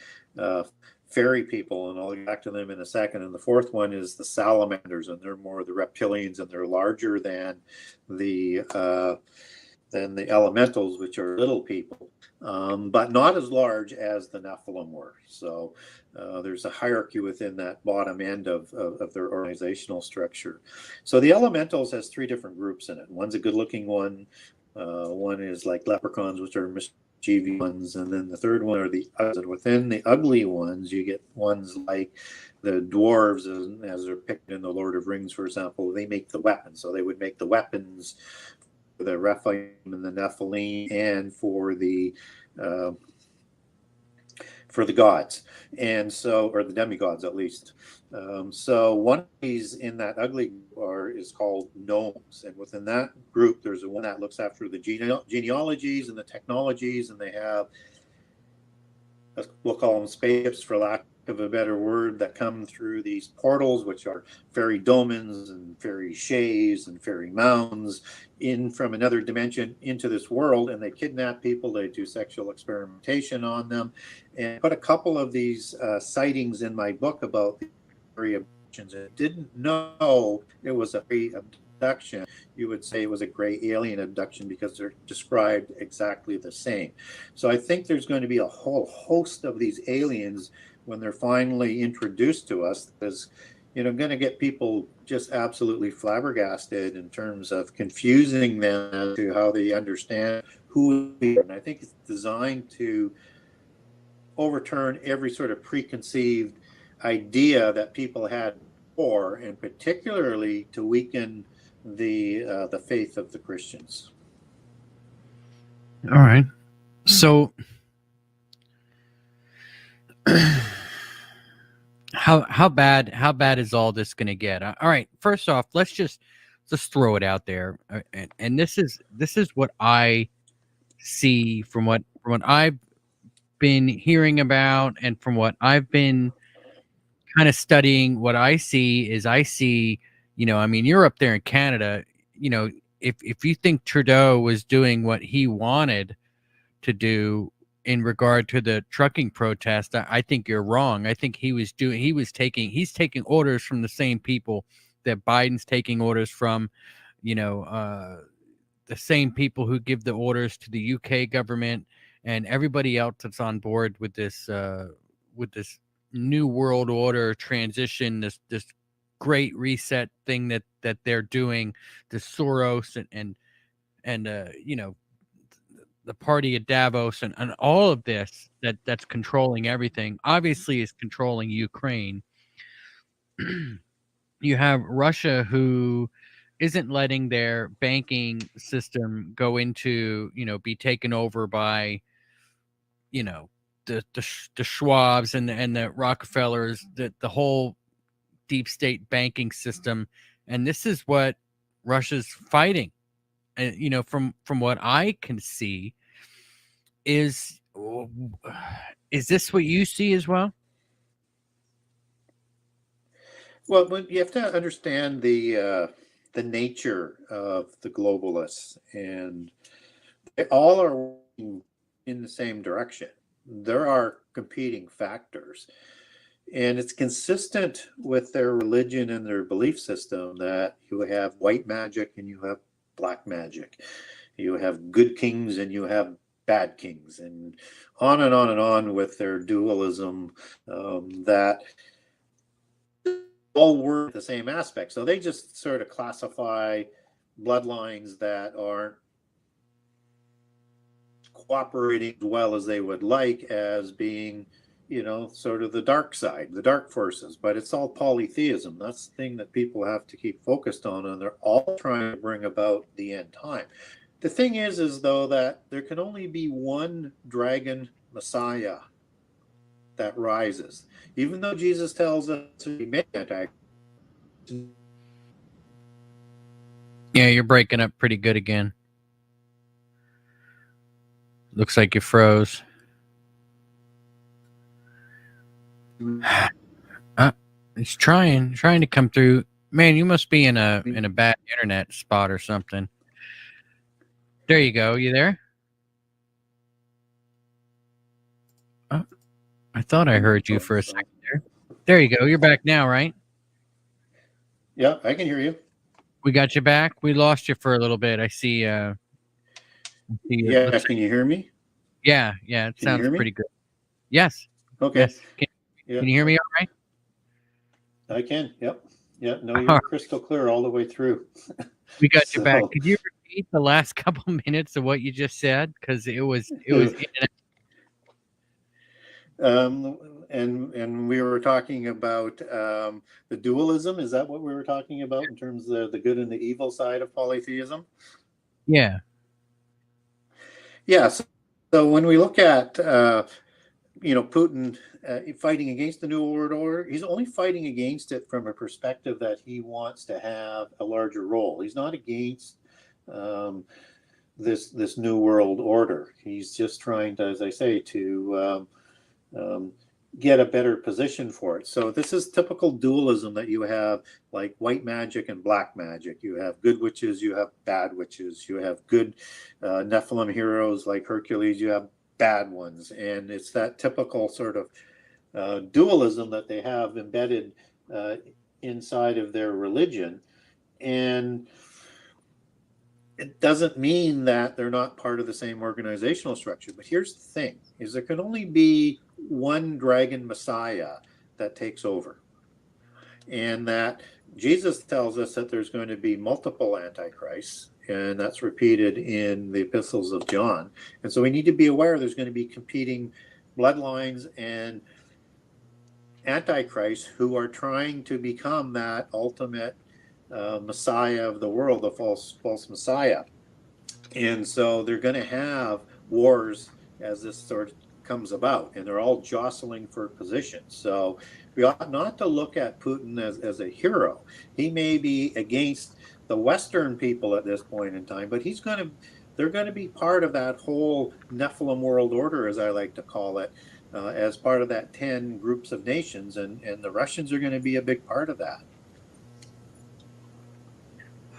fairy people, and I'll get back to them in a second. And the 4th one is the salamanders, and they're more the reptilians, and they're larger the than the elementals, which are little people, but not as large as the Nephilim were. So there's a hierarchy within that bottom end of their organizational structure. So the elementals has 3 different groups in it. One's a good-looking one. One is like leprechauns, which are mischievous ones, and then the 3rd one are the ugly. And within the ugly ones, you get ones like the dwarves, as they're picked in the Lord of Rings, for example. They make the weapons, so they would make the weapons for the Rephaim and the Nephilim, and for the gods, and so, or the demigods at least. So one of these in that ugly is called gnomes, and within that group, there's one that looks after the genealogies and the technologies, and they have, we'll call them spaceships for lack of a better word, that come through these portals, which are fairy domens and fairy shays and fairy mounds, in from another dimension into this world, and they kidnap people. They do sexual experimentation on them, and put a couple of these sightings in my book about the fairy abductions. I didn't know it was a fairy abduction. You would say it was a gray alien abduction because they're described exactly the same. So I think there's going to be a whole host of these aliens when they're finally introduced to us, because going to get people just absolutely flabbergasted in terms of confusing them as to how they understand who we are. And I think it's designed to overturn every sort of preconceived idea that people had before, and particularly to weaken the faith of the Christians. All right. So how bad is all this going to get? All right. First off, let's just throw it out there, and this is what I see from what I've been hearing about, and from what I've been kind of studying. What I see, I mean, you're up there in Canada. If you think Trudeau was doing what he wanted to do in regard to the trucking protest, I think you're wrong. I think he's taking orders from the same people that Biden's taking orders from, the same people who give the orders to the UK government and everybody else that's on board with this new world order transition, this great reset thing that they're doing, the Soros and party at Davos and all of this that's controlling everything, obviously is controlling Ukraine. You have Russia, who isn't letting their banking system go into, be taken over by, the Schwabs and the Rockefellers, the whole deep state banking system. And this is what Russia's fighting. And, from what I can see, is this what you see as well? Well, you have to understand the nature of the globalists, and they all are working in the same direction. There are competing factors, and it's consistent with their religion and their belief system that you have white magic and you have black magic. You have good kings and you have bad kings, and on and on and on with their dualism, that all work the same aspect. So they just sort of classify bloodlines that aren't cooperating as well as they would like as being, sort of the dark side, the dark forces. But it's all polytheism. That's the thing that people have to keep focused on, and they're all trying to bring about the end time. The thing is though, that there can only be one dragon Messiah that rises. Even though Jesus tells us to be made anti. Yeah, you're breaking up pretty good again. Looks like you froze. It's trying to come through. Man, you must be in a bad internet spot or something. There you go. You there? Oh, I thought I heard you for a second there. There you go. You're back now, right? Yeah, I can hear you. We got you back. We lost you for a little bit. I see. Yeah, can you hear me? Yeah. It sounds pretty good. Yes. Okay. Yes. Can you hear me all right? I can. Yep. Yeah. No, you're crystal clear all the way through. We got you back. Could you repeat the last couple minutes of what you just said? Because it was in and out. And we were talking about the dualism. Is that what we were talking about in terms of the good and the evil side of polytheism? Yeah. Yeah. So when we look at Putin fighting against the New World Order, he's only fighting against it from a perspective that he wants to have a larger role. He's not against this New World Order. He's just trying to, as I say, to get a better position for it. So this is typical dualism that you have, like white magic and black magic. You have good witches, you have bad witches. You have good Nephilim heroes like Hercules, you have bad ones. And it's that typical sort of dualism that they have embedded inside of their religion. And it doesn't mean that they're not part of the same organizational structure. But here's the thing, is there can only be one dragon Messiah that takes over. And that Jesus tells us that there's going to be multiple antichrists, and that's repeated in the epistles of John. And so we need to be aware there's going to be competing bloodlines and antichrists who are trying to become that ultimate Messiah of the world, the false Messiah. And so they're going to have wars as this sort of comes about, and they're all jostling for position. So we ought not to look at Putin as a hero. He may be against the Western people at this point in time, but they're going to be part of that whole Nephilim world order, as I like to call it, as part of that 10 groups of nations, and the Russians are going to be a big part of that.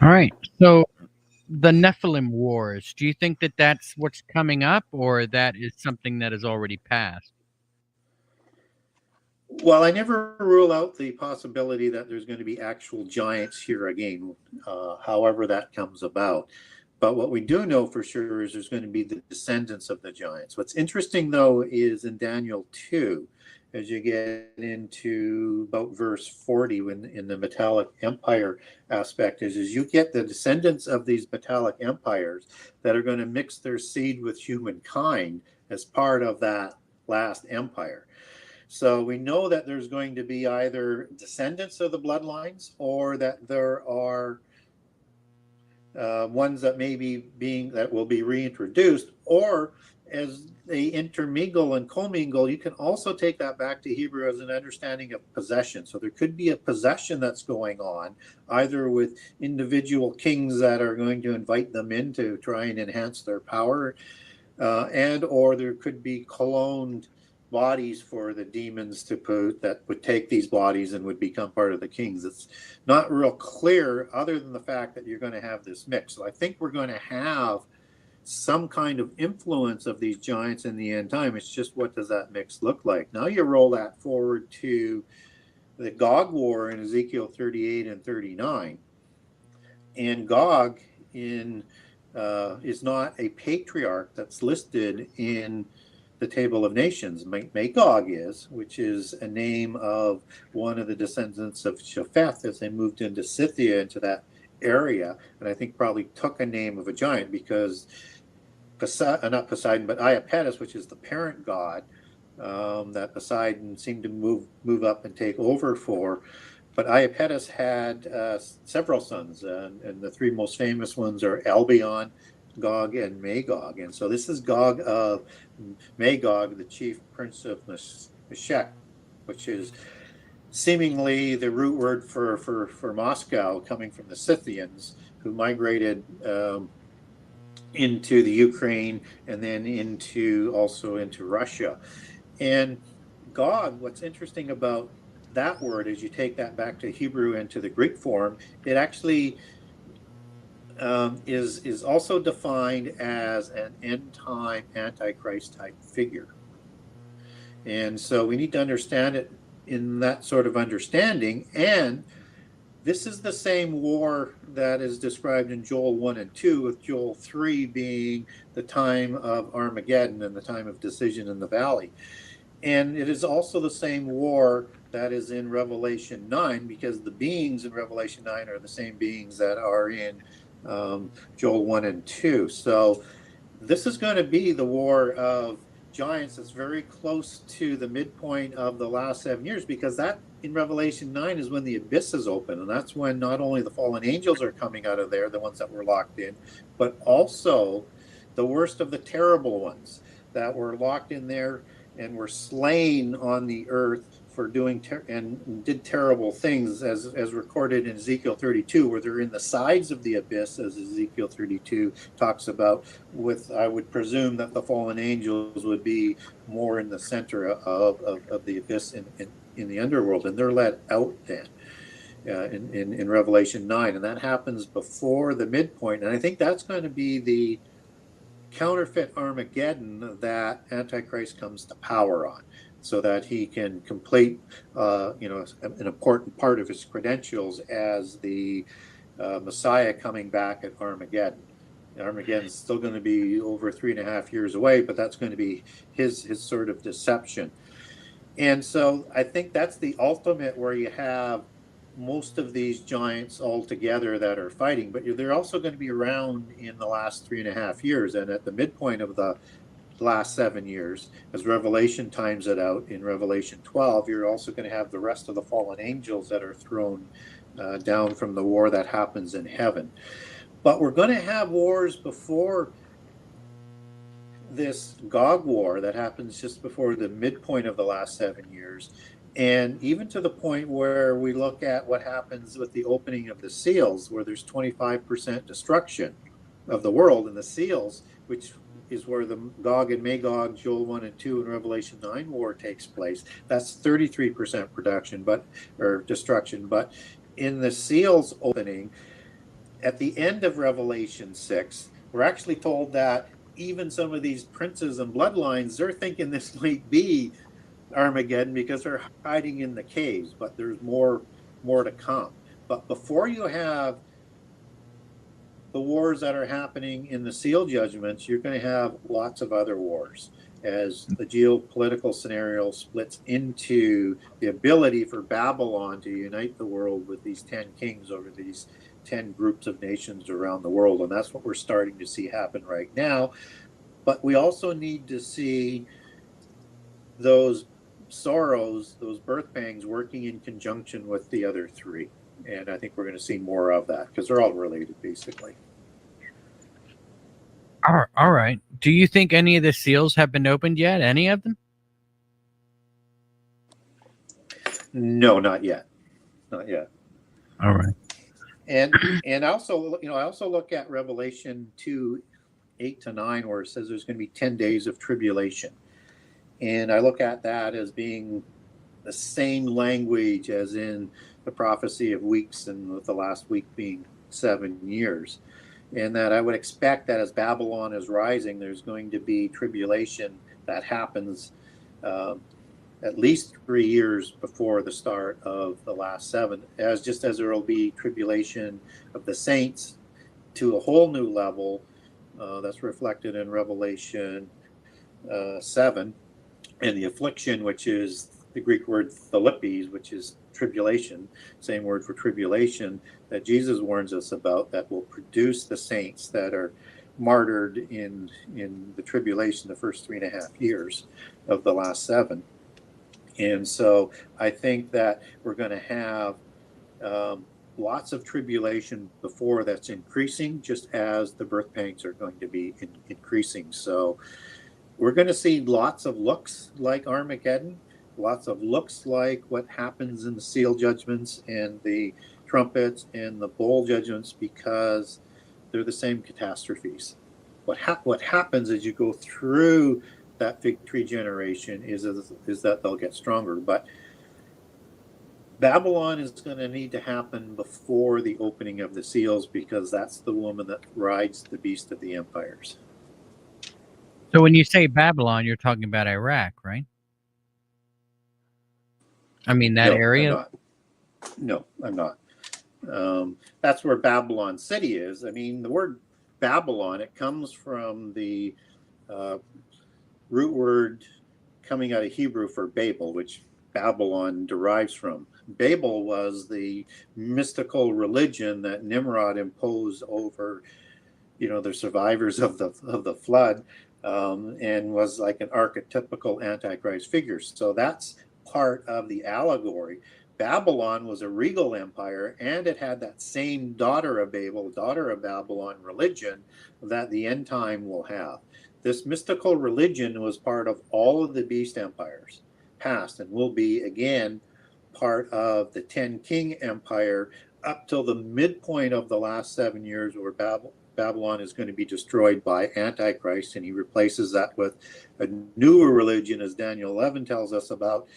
All right. So the Nephilim Wars, do you think that that's what's coming up, or that is something that has already passed? Well, I never rule out the possibility that there's going to be actual giants here again, however that comes about. But what we do know for sure is there's going to be the descendants of the giants. What's interesting, though, is in Daniel 2, as you get into about verse 40 when in the metallic empire aspect is you get the descendants of these metallic empires that are going to mix their seed with humankind as part of that last empire. So we know that there's going to be either descendants of the bloodlines or that there are ones that will be reintroduced, or as they intermingle and commingle, you can also take that back to Hebrew as an understanding of possession. So there could be a possession that's going on, either with individual kings that are going to invite them in to try and enhance their power, and or there could be cloned bodies for the demons to put that would take these bodies and would become part of the kings. It's not real clear other than the fact that you're going to have this mix. So I think we're going to have some kind of influence of these giants in the end time. It's just, what does that mix look like? Now you roll that forward to the Gog War in Ezekiel 38 and 39. And Gog is not a patriarch that's listed in the Table of Nations. Magog is, which is a name of one of the descendants of Japheth as they moved into Scythia, into that area, and I think probably took a name of a giant because not Poseidon, but Iapetus, which is the parent god, that Poseidon seemed to move up and take over for. But Iapetus had several sons, and the three most famous ones are Albion, Gog, and Magog. And so this is Gog of Magog, the chief prince of Meshech, which is seemingly the root word for Moscow, coming from the Scythians, who migrated into the Ukraine and then also into Russia. And Gog, what's interesting about that word is you take that back to Hebrew and to the Greek form, it actually is also defined as an end time Antichrist type figure. And so we need to understand it in that sort of understanding. And this is the same war that is described in Joel 1 and 2, with Joel 3 being the time of Armageddon and the time of decision in the valley. And it is also the same war that is in Revelation 9, because the beings in Revelation 9 are the same beings that are in Joel 1 and 2. So this is going to be the war of giants that's very close to the midpoint of the last 7 years, because that in Revelation 9 is when the abyss is open, and that's when not only the fallen angels are coming out of there, the ones that were locked in, but also the worst of the terrible ones that were locked in there and were slain on the earth for doing and did terrible things, as recorded in Ezekiel 32, where they're in the sides of the abyss, as Ezekiel 32 talks about. With, I would presume that the fallen angels would be more in the center of the abyss in the underworld, and they're let out then in Revelation 9, and that happens before the midpoint. And I think that's going to be the counterfeit Armageddon that Antichrist comes to power on, so that he can complete an important part of his credentials as the Messiah coming back at Armageddon. Armageddon's still going to be over 3.5 years away, but that's going to be his sort of deception. And so I think that's the ultimate, where you have most of these giants all together that are fighting, but they're also going to be around in the last 3.5 years. And at the midpoint of the last 7 years, as Revelation times it out in Revelation 12, you're also going to have the rest of the fallen angels that are thrown down from the war that happens in heaven. But we're going to have wars before this Gog war that happens just before the midpoint of the last 7 years. And even to the point where we look at what happens with the opening of the seals, where there's 25% destruction of the world in the seals, which is where the Gog and Magog, Joel 1 and 2 and Revelation 9 war takes place. That's 33% destruction. But in the seals opening, at the end of Revelation 6, we're actually told that even some of these princes and bloodlines, they're thinking this might be Armageddon because they're hiding in the caves, but there's more to come. But before you have the wars that are happening in the seal judgments, you're going to have lots of other wars. as the geopolitical scenario splits into the ability for Babylon to unite the world with these 10 kings over these 10 groups of nations around the world. And that's what we're starting to see happen right now. But we also need to see those sorrows, those birth pangs, working in conjunction with the other three. And I think we're going to see more of that because they're all related, basically. All right. Do you think any of the seals have been opened yet? Any of them? No, not yet. Not yet. All right. And also, I also look at Revelation 2:8-9, where it says there's going to be 10 days of tribulation. And I look at that as being the same language as in the prophecy of weeks, and with the last week being 7 years. And that I would expect that as Babylon is rising, there's going to be tribulation that happens at least 3 years before the start of the last 7, as there will be tribulation of the saints to a whole new level that's reflected in Revelation 7, and the affliction, which is the Greek word thalipes, which is tribulation, same word for tribulation, that Jesus warns us about, that will produce the saints that are martyred in the tribulation, the first 3.5 years of the last 7. And so I think that we're going to have lots of tribulation before that's increasing, just as the birth pangs are going to be increasing. So we're going to see lots of looks like Armageddon, lots of looks like what happens in the seal judgments and the trumpets and the bowl judgments, because they're the same catastrophes. What happens as you go through that fig tree generation is that they'll get stronger. But Babylon is going to need to happen before the opening of the seals, because that's the woman that rides the beast of the empires. So when you say Babylon, you're talking about Iraq, right? I mean, that area? No, I'm not. That's where Babylon City is. I mean, the word Babylon, it comes from the root word coming out of Hebrew for Babel, which Babylon derives from. Babel was the mystical religion that Nimrod imposed over, the survivors of the flood, and was like an archetypical Antichrist figure. So that's part of the allegory. Babylon was a regal empire, and it had that same daughter of Babel, daughter of Babylon religion that the end time will have. This mystical religion was part of all of the beast empires past, and will be again part of the 10 king empire up till the midpoint of the last 7 years, where Babylon is going to be destroyed by Antichrist, and he replaces that with a newer religion, as Daniel 11 tells us about.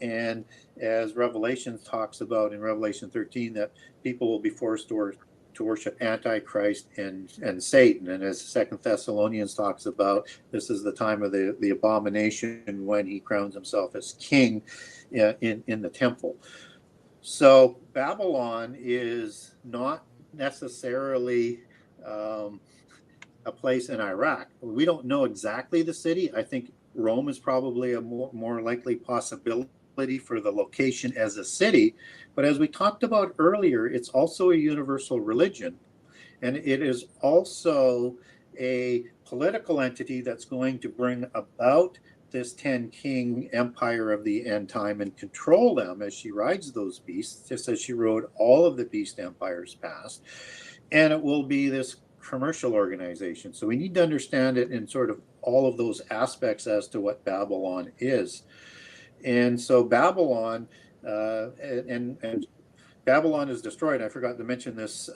And as Revelation talks about in Revelation 13, that people will be forced to worship Antichrist and Satan. And as 2 Thessalonians talks about, this is the time of the abomination, when he crowns himself as king in the temple. So Babylon is not necessarily a place in Iraq. We don't know exactly the city. I think Rome is probably a more likely possibility for the location as a city. But as we talked about earlier, it's also a universal religion. And it is also a political entity that's going to bring about this 10 king empire of the end time and control them as she rides those beasts, just as she rode all of the beast empires past. And it will be this commercial organization. So we need to understand it in sort of all of those aspects as to what Babylon is. And so Babylon, and Babylon is destroyed. I forgot to mention this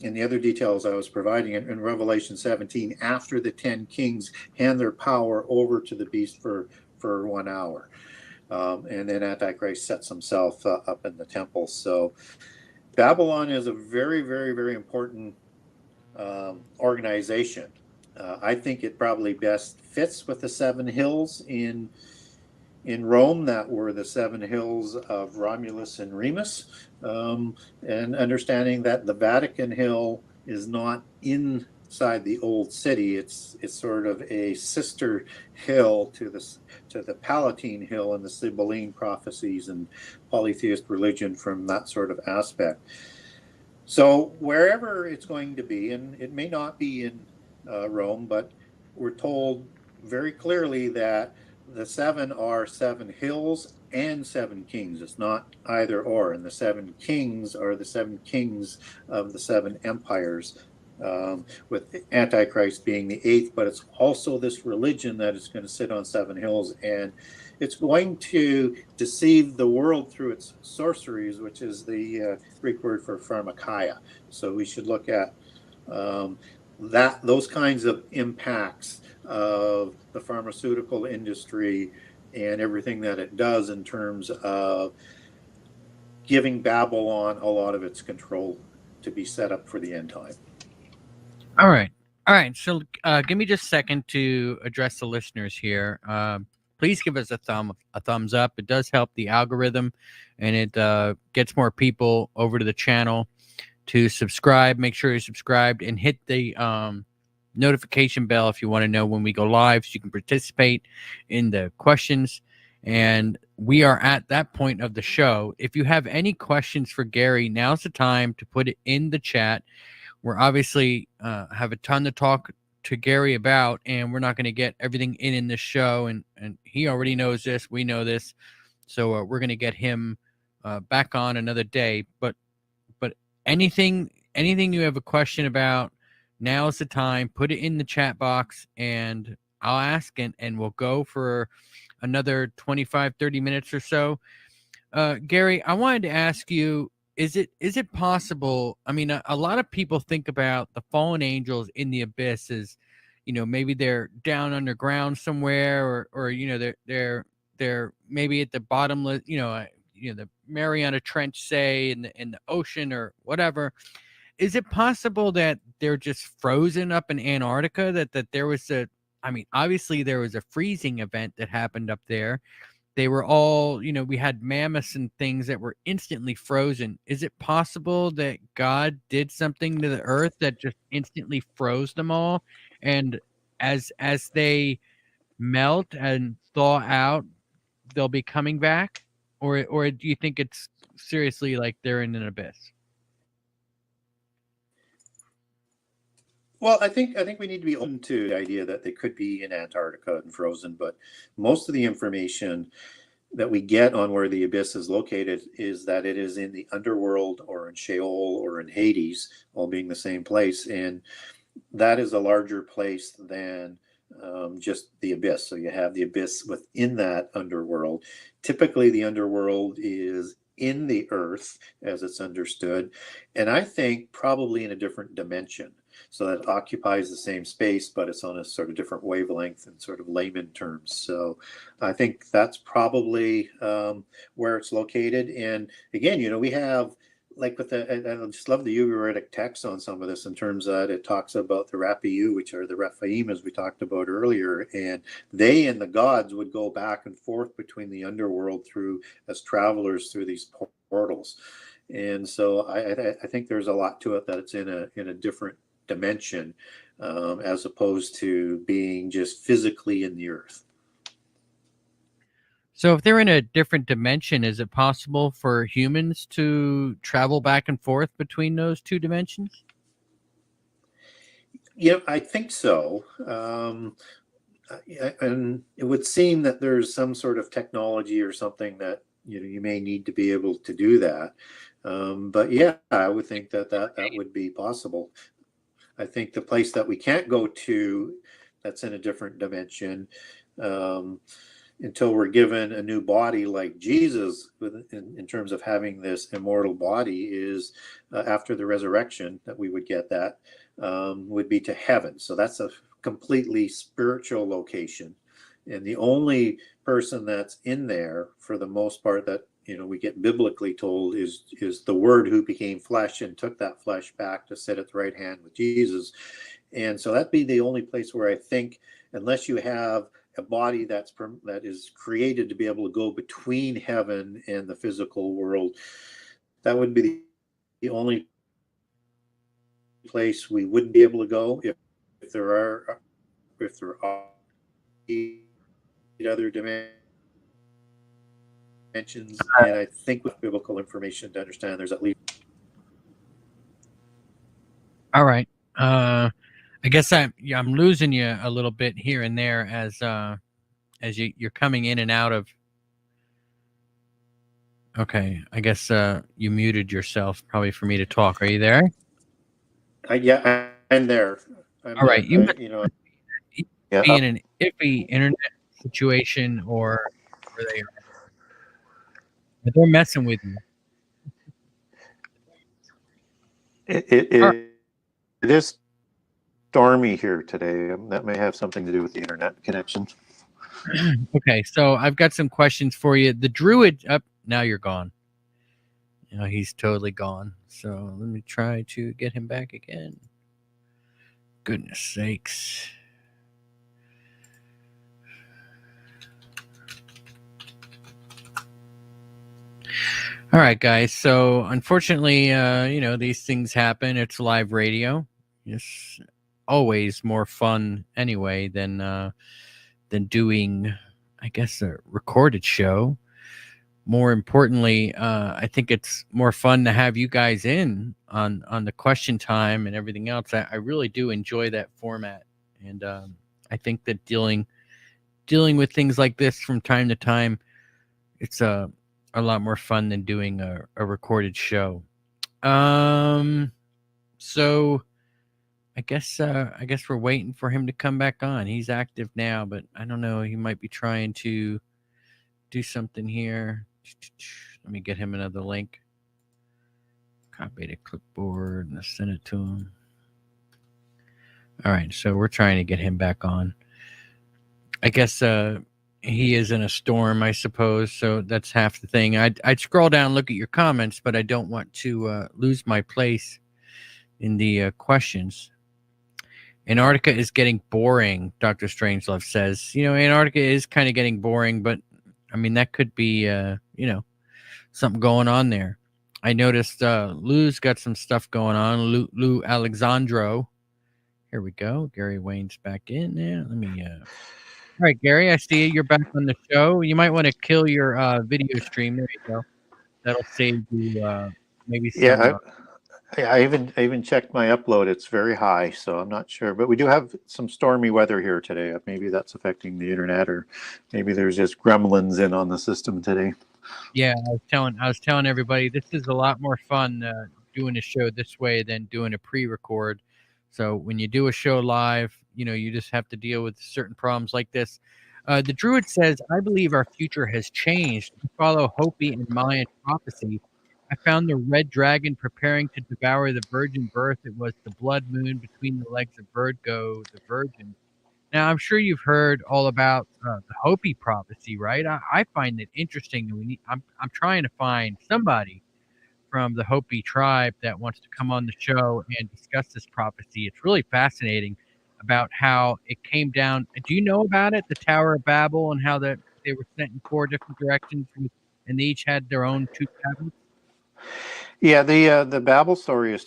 in the other details I was providing in Revelation 17, after the 10 kings hand their power over to the beast for 1 hour. And then Antichrist sets himself up in the temple. So Babylon is a very, very, very important organization. I think it probably best fits with the 7 hills in Rome, that were the 7 hills of Romulus and Remus, and understanding that the Vatican Hill is not in outside the old city. It's sort of a sister hill to the Palatine Hill and the Sibylline prophecies and polytheist religion from that sort of aspect. So wherever it's going to be, and it may not be in Rome, but we're told very clearly that the seven are seven hills and seven kings. It's not either or. And the seven kings are the seven kings of the seven empires, with Antichrist being the eighth. But it's also this religion that is going to sit on seven hills, and it's going to deceive the world through its sorceries, which is the Greek word for pharmakeia. So we should look at those kinds of impacts of the pharmaceutical industry and everything that it does in terms of giving Babylon a lot of its control to be set up for the end time. All right. All right. So give me just a second to address the listeners here. Please give us a thumbs up. It does help the algorithm, and it gets more people over to the channel. To subscribe, make sure you're subscribed and hit the notification bell if you want to know when we go live, so you can participate in the questions. And we are at that point of the show. If you have any questions for Gary, now's the time to put it in the chat. We're obviously have a ton to talk to Gary about, and we're not going to get everything in this show. And he already knows this. We know this. So we're going to get him back on another day. But anything you have a question about, now is the time. Put it in the chat box, and I'll ask, and we'll go for another 25, 30 minutes or so. Gary, I wanted to ask you, is it possible? I mean, a lot of people think about the fallen angels in the abyss as, maybe they're down underground somewhere, or they're maybe at the bottomless, the Mariana Trench, say, in the ocean or whatever. Is it possible that they're just frozen up in Antarctica? That there was obviously there was a freezing event that happened up there. They were all, we had mammoths and things that were instantly frozen. Is it possible that God did something to the earth that just instantly froze them all? And as they melt and thaw out, they'll be coming back? Or do you think it's seriously like they're in an abyss? Well, I think we need to be open to the idea that they could be in Antarctica and frozen, but most of the information that we get on where the abyss is located is that it is in the underworld or in Sheol or in Hades, all being the same place. And that is a larger place than just the abyss. So you have the abyss within that underworld. Typically, the underworld is in the earth as it's understood, and I think probably in a different dimension. So that occupies the same space, but it's on a sort of different wavelength in sort of layman terms. So I think that's probably where it's located. And again, we have, like with I just love the Ugaritic text on some of this in terms that it talks about the Rapiu, which are the Rephaim, as we talked about earlier, and they and the gods would go back and forth between the underworld as travelers through these portals. And so I think there's a lot to it, that it's in a different dimension, as opposed to being just physically in the earth. So if they're in a different dimension, is it possible for humans to travel back and forth between those two dimensions? Yeah, I think so. And it would seem that there's some sort of technology or something that you may need to be able to do that. But yeah, I would think that would be possible. I think the place that we can't go to, that's in a different dimension, until we're given a new body like Jesus, in terms of having this immortal body, is after the resurrection that we would get that, would be to heaven. So that's a completely spiritual location. And the only person that's in there, for the most part, that we get biblically told is the Word who became flesh and took that flesh back to sit at the right hand with Jesus. And so that'd be the only place where I think, unless you have a body that is created to be able to go between heaven and the physical world, that would be the only place we wouldn't be able to go if there are other dimensions, and I think with biblical information to understand there's at least. All right. I guess I'm losing you a little bit here and there as you're coming in and out of. Okay, I guess you muted yourself probably for me to talk. Are you there? Yeah, I'm there. I'm All right, there. you must Yeah. be in an iffy internet situation, or they're messing with you. It is stormy here today. That may have something to do with the internet connection. Okay, so I've got some questions for you. The druid up now you're gone. He's totally gone. So let me try to get him back again. Goodness sakes. All right, guys. So unfortunately, these things happen. It's live radio. It's always more fun anyway than doing, I guess, a recorded show. More importantly, I think it's more fun to have you guys in on the question time and everything else. I really do enjoy that format, and I think that dealing with things like this from time to time, it's a lot more fun than doing a recorded show. So I guess we're waiting for him to come back on. He's active now, but I don't know. He might be trying to do something here. Let me get him another link. Copy to clipboard and send it to him. All right, so we're trying to get him back on. I guess he is in a storm, I suppose. So that's half the thing. I'd scroll down and look at your comments, but I don't want to lose my place in the questions. Antarctica is getting boring, Dr. Strangelove says. Antarctica is kind of getting boring, but I mean, that could be, something going on there. I noticed Lou's got some stuff going on. Lou Alexandro. Here we go. Gary Wayne's back in there. Let me. All right, Gary, I see you. You're back on the show. You might want to kill your video stream. There you go. That'll save you maybe some. Yeah, I even checked my upload. It's very high, so I'm not sure. But we do have some stormy weather here today. Maybe that's affecting the internet, or maybe there's just gremlins in on the system today. Yeah, I was telling everybody this is a lot more fun doing a show this way than doing a pre-record. So when you do a show live, you just have to deal with certain problems like this. The Druid says, "I believe our future has changed. We follow Hopi and Mayan prophecy. I found the red dragon preparing to devour the virgin birth. It was the blood moon between the legs of Virgo, the virgin." Now, I'm sure you've heard all about the Hopi prophecy, right? I find it interesting. I'm trying to find somebody from the Hopi tribe that wants to come on the show and discuss this prophecy. It's really fascinating about how it came down. Do you know about it, the Tower of Babel, and how that they were sent in 4 different directions, and they each had their own 2 tablets? Yeah, the Babel story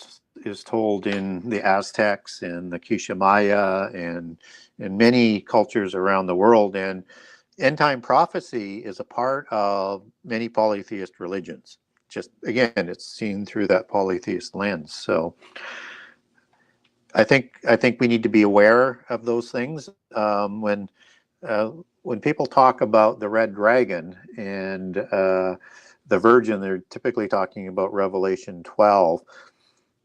is told in the Aztecs and the Quiché Maya and in many cultures around the world. And end time prophecy is a part of many polytheist religions. Just again, it's seen through that polytheist lens. So I think we need to be aware of those things. When people talk about the red dragon and the virgin, they're typically talking about Revelation 12.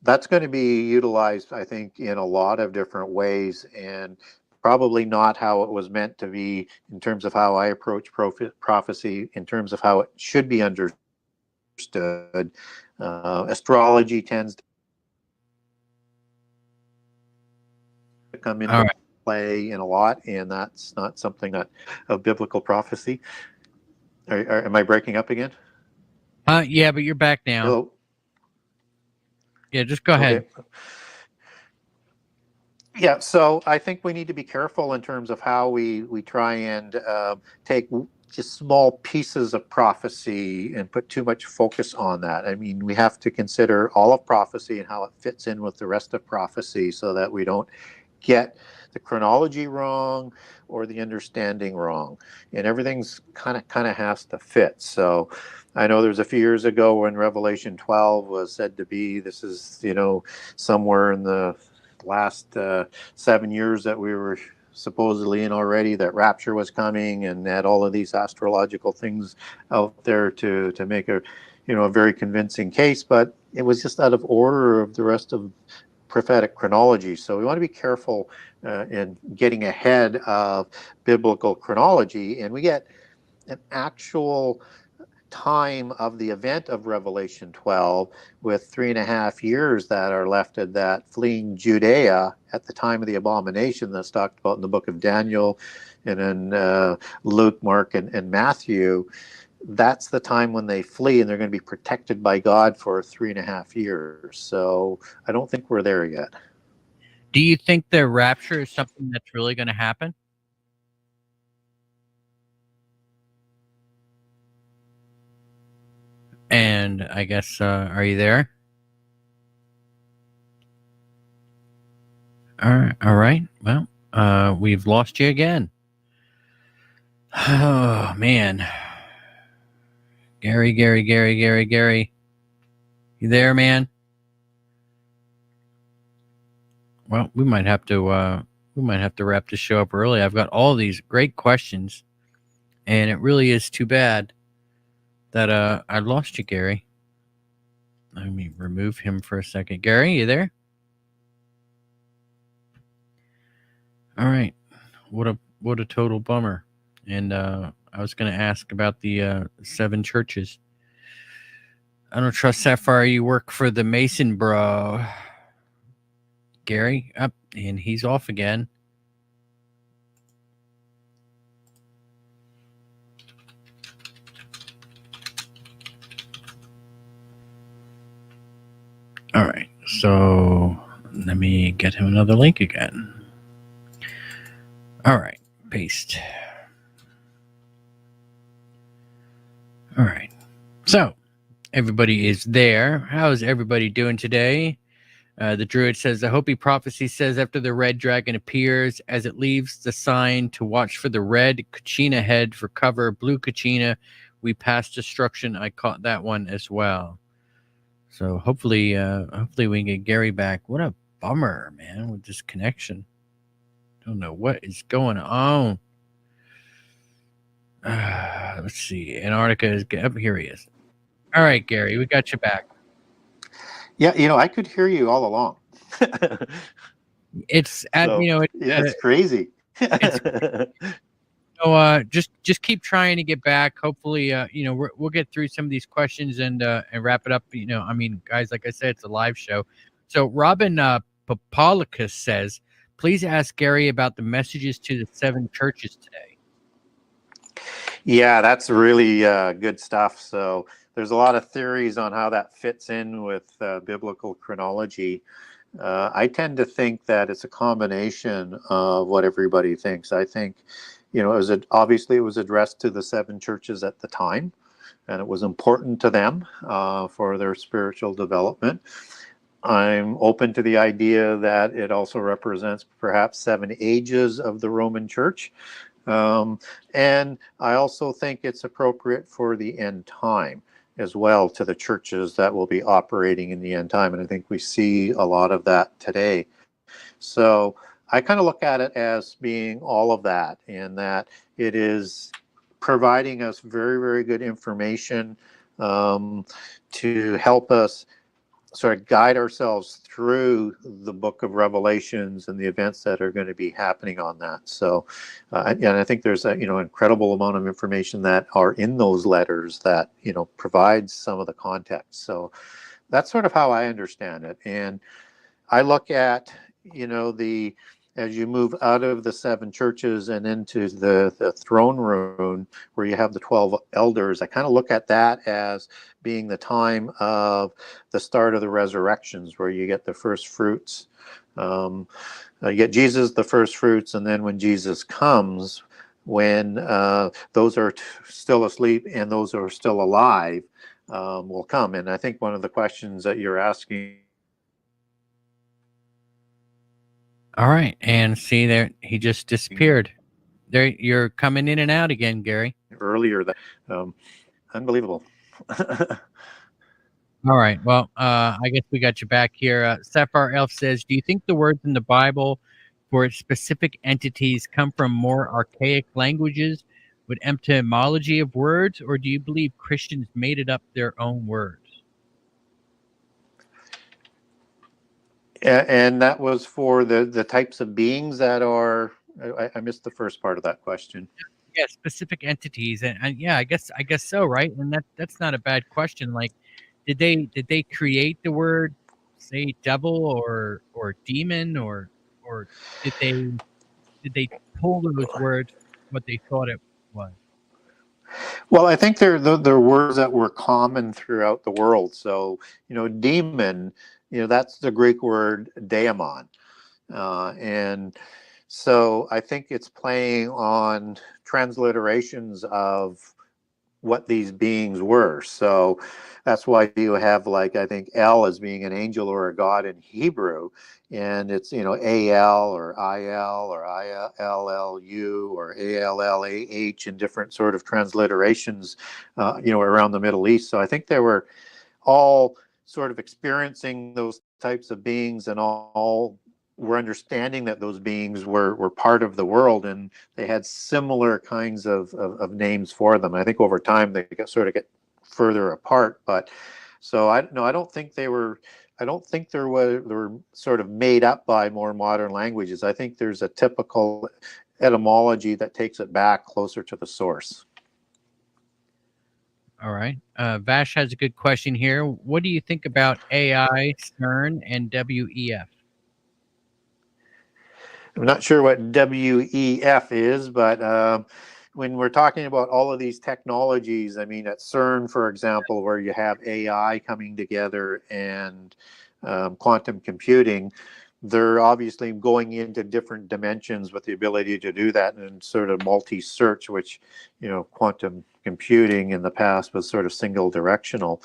That's going to be utilized, I think, in a lot of different ways, and probably not how it was meant to be in terms of how I approach prophecy, in terms of how it should be understood. Astrology tends to come into play in a lot, and that's not something that of biblical prophecy. Am I breaking up again? Yeah, but you're back now. Hello? Yeah, just go ahead. Okay. Yeah, so I think we need to be careful in terms of how we try and take just small pieces of prophecy and put too much focus on that. I mean, we have to consider all of prophecy and how it fits in with the rest of prophecy so that we don't get the chronology wrong or the understanding wrong, and everything's kind of has to fit. So I know there's a few years ago when Revelation 12 was said to be, this is, somewhere in the last 7 years that we were supposedly in already, that rapture was coming, and had all of these astrological things out there to make a very convincing case, but it was just out of order of the rest of prophetic chronology. So we want to be careful in getting ahead of biblical chronology, and we get an actual time of the event of Revelation 12 with 3.5 years that are left of that fleeing Judea at the time of the abomination that's talked about in the book of Daniel and in Luke, Mark, and Matthew. That's the time when they flee, and they're going to be protected by God for 3.5 years. So I don't think we're there yet. Do you think the rapture is something that's really going to happen? And I guess, are you there? All right. Well, we've lost you again. Oh man, Gary, you there, man? Well, we might have to wrap the show up early. I've got all these great questions, and it really is too bad that I lost you, Gary. Let me remove him for a second. Gary, you there? All right. What a total bummer. And I was going to ask about the 7 churches. I don't trust Sapphire. You work for the Mason bro. Gary, up, and he's off again. All right, so let me get him another link again. All right, paste. All right, so everybody is there. How's everybody doing today? The druid says, the Hopi prophecy says after the red dragon appears, as it leaves the sign to watch for the red Kachina head for cover, blue Kachina, we pass destruction. I caught that one as well. So hopefully we can get Gary back. What a bummer, man, with this connection. Don't know what is going on. Let's see. Antarctica is up. Here he is. All right, Gary, we got you back. Yeah, I could hear you all along. It's it's crazy. So just keep trying to get back. Hopefully, we'll get through some of these questions and wrap it up. I mean, guys, like I said, it's a live show. So Robin Papalicus says, please ask Gary about the messages to the 7 churches today. Yeah, that's really good stuff. So there's a lot of theories on how that fits in with biblical chronology. I tend to think that it's a combination of what everybody thinks. I think, obviously it was addressed to the 7 churches at the time, and it was important to them for their spiritual development. I'm open to the idea that it also represents perhaps 7 ages of the Roman Church. And I also think it's appropriate for the end time as well, to the churches that will be operating in the end time. And I think we see a lot of that today. So I kind of look at it as being all of that, and that it is providing us very, very good information to help us sort of guide ourselves through the book of Revelations and the events that are going to be happening on that. So, and I think there's a incredible amount of information that are in those letters that provides some of the context. So that's sort of how I understand it. And I look at as you move out of the 7 churches and into the throne room where you have the 12 elders, I kind of look at that as being the time of the start of the resurrections, where you get the first fruits. You get Jesus, the first fruits, and then when Jesus comes, when those are still asleep and those are still alive will come. And I think one of the questions that you're asking. All right, and see there, he just disappeared. There, you're coming in and out again, Gary. Earlier, that unbelievable. All right, well, I guess we got you back here. Sapphire Elf says, "Do you think the words in the Bible for specific entities come from more archaic languages with etymology of words, or do you believe Christians made it up their own words?" And that was for the types of beings that are. I missed the first part of that question. Yeah, specific entities, and yeah, I guess so, right? And that's not a bad question. Like, did they create the word, say, devil or demon, or did they pull those words what they thought it was? Well, I think they're words that were common throughout the world. So, demon, that's the Greek word daemon. And so I think it's playing on transliterations of what these beings were. So that's why you have, like, I think El as being an angel or a god in Hebrew, and it's Al or Il or Illu or Allah in different sort of transliterations, around the Middle East. So I think they were all sort of experiencing those types of beings, and all were understanding that those beings were part of the world, and they had similar kinds of names for them. And I think over time they get further apart. But so I don't think they were. I don't think they were sort of made up by more modern languages. I think there's a typical etymology that takes it back closer to the source. All right. Vash has a good question here. What do you think about AI, CERN, and WEF? I'm not sure what WEF is, but when we're talking about all of these technologies, I mean, at CERN, for example, where you have AI coming together and quantum computing, they're obviously going into different dimensions with the ability to do that and sort of multi-search, which, quantum computing in the past was sort of single directional.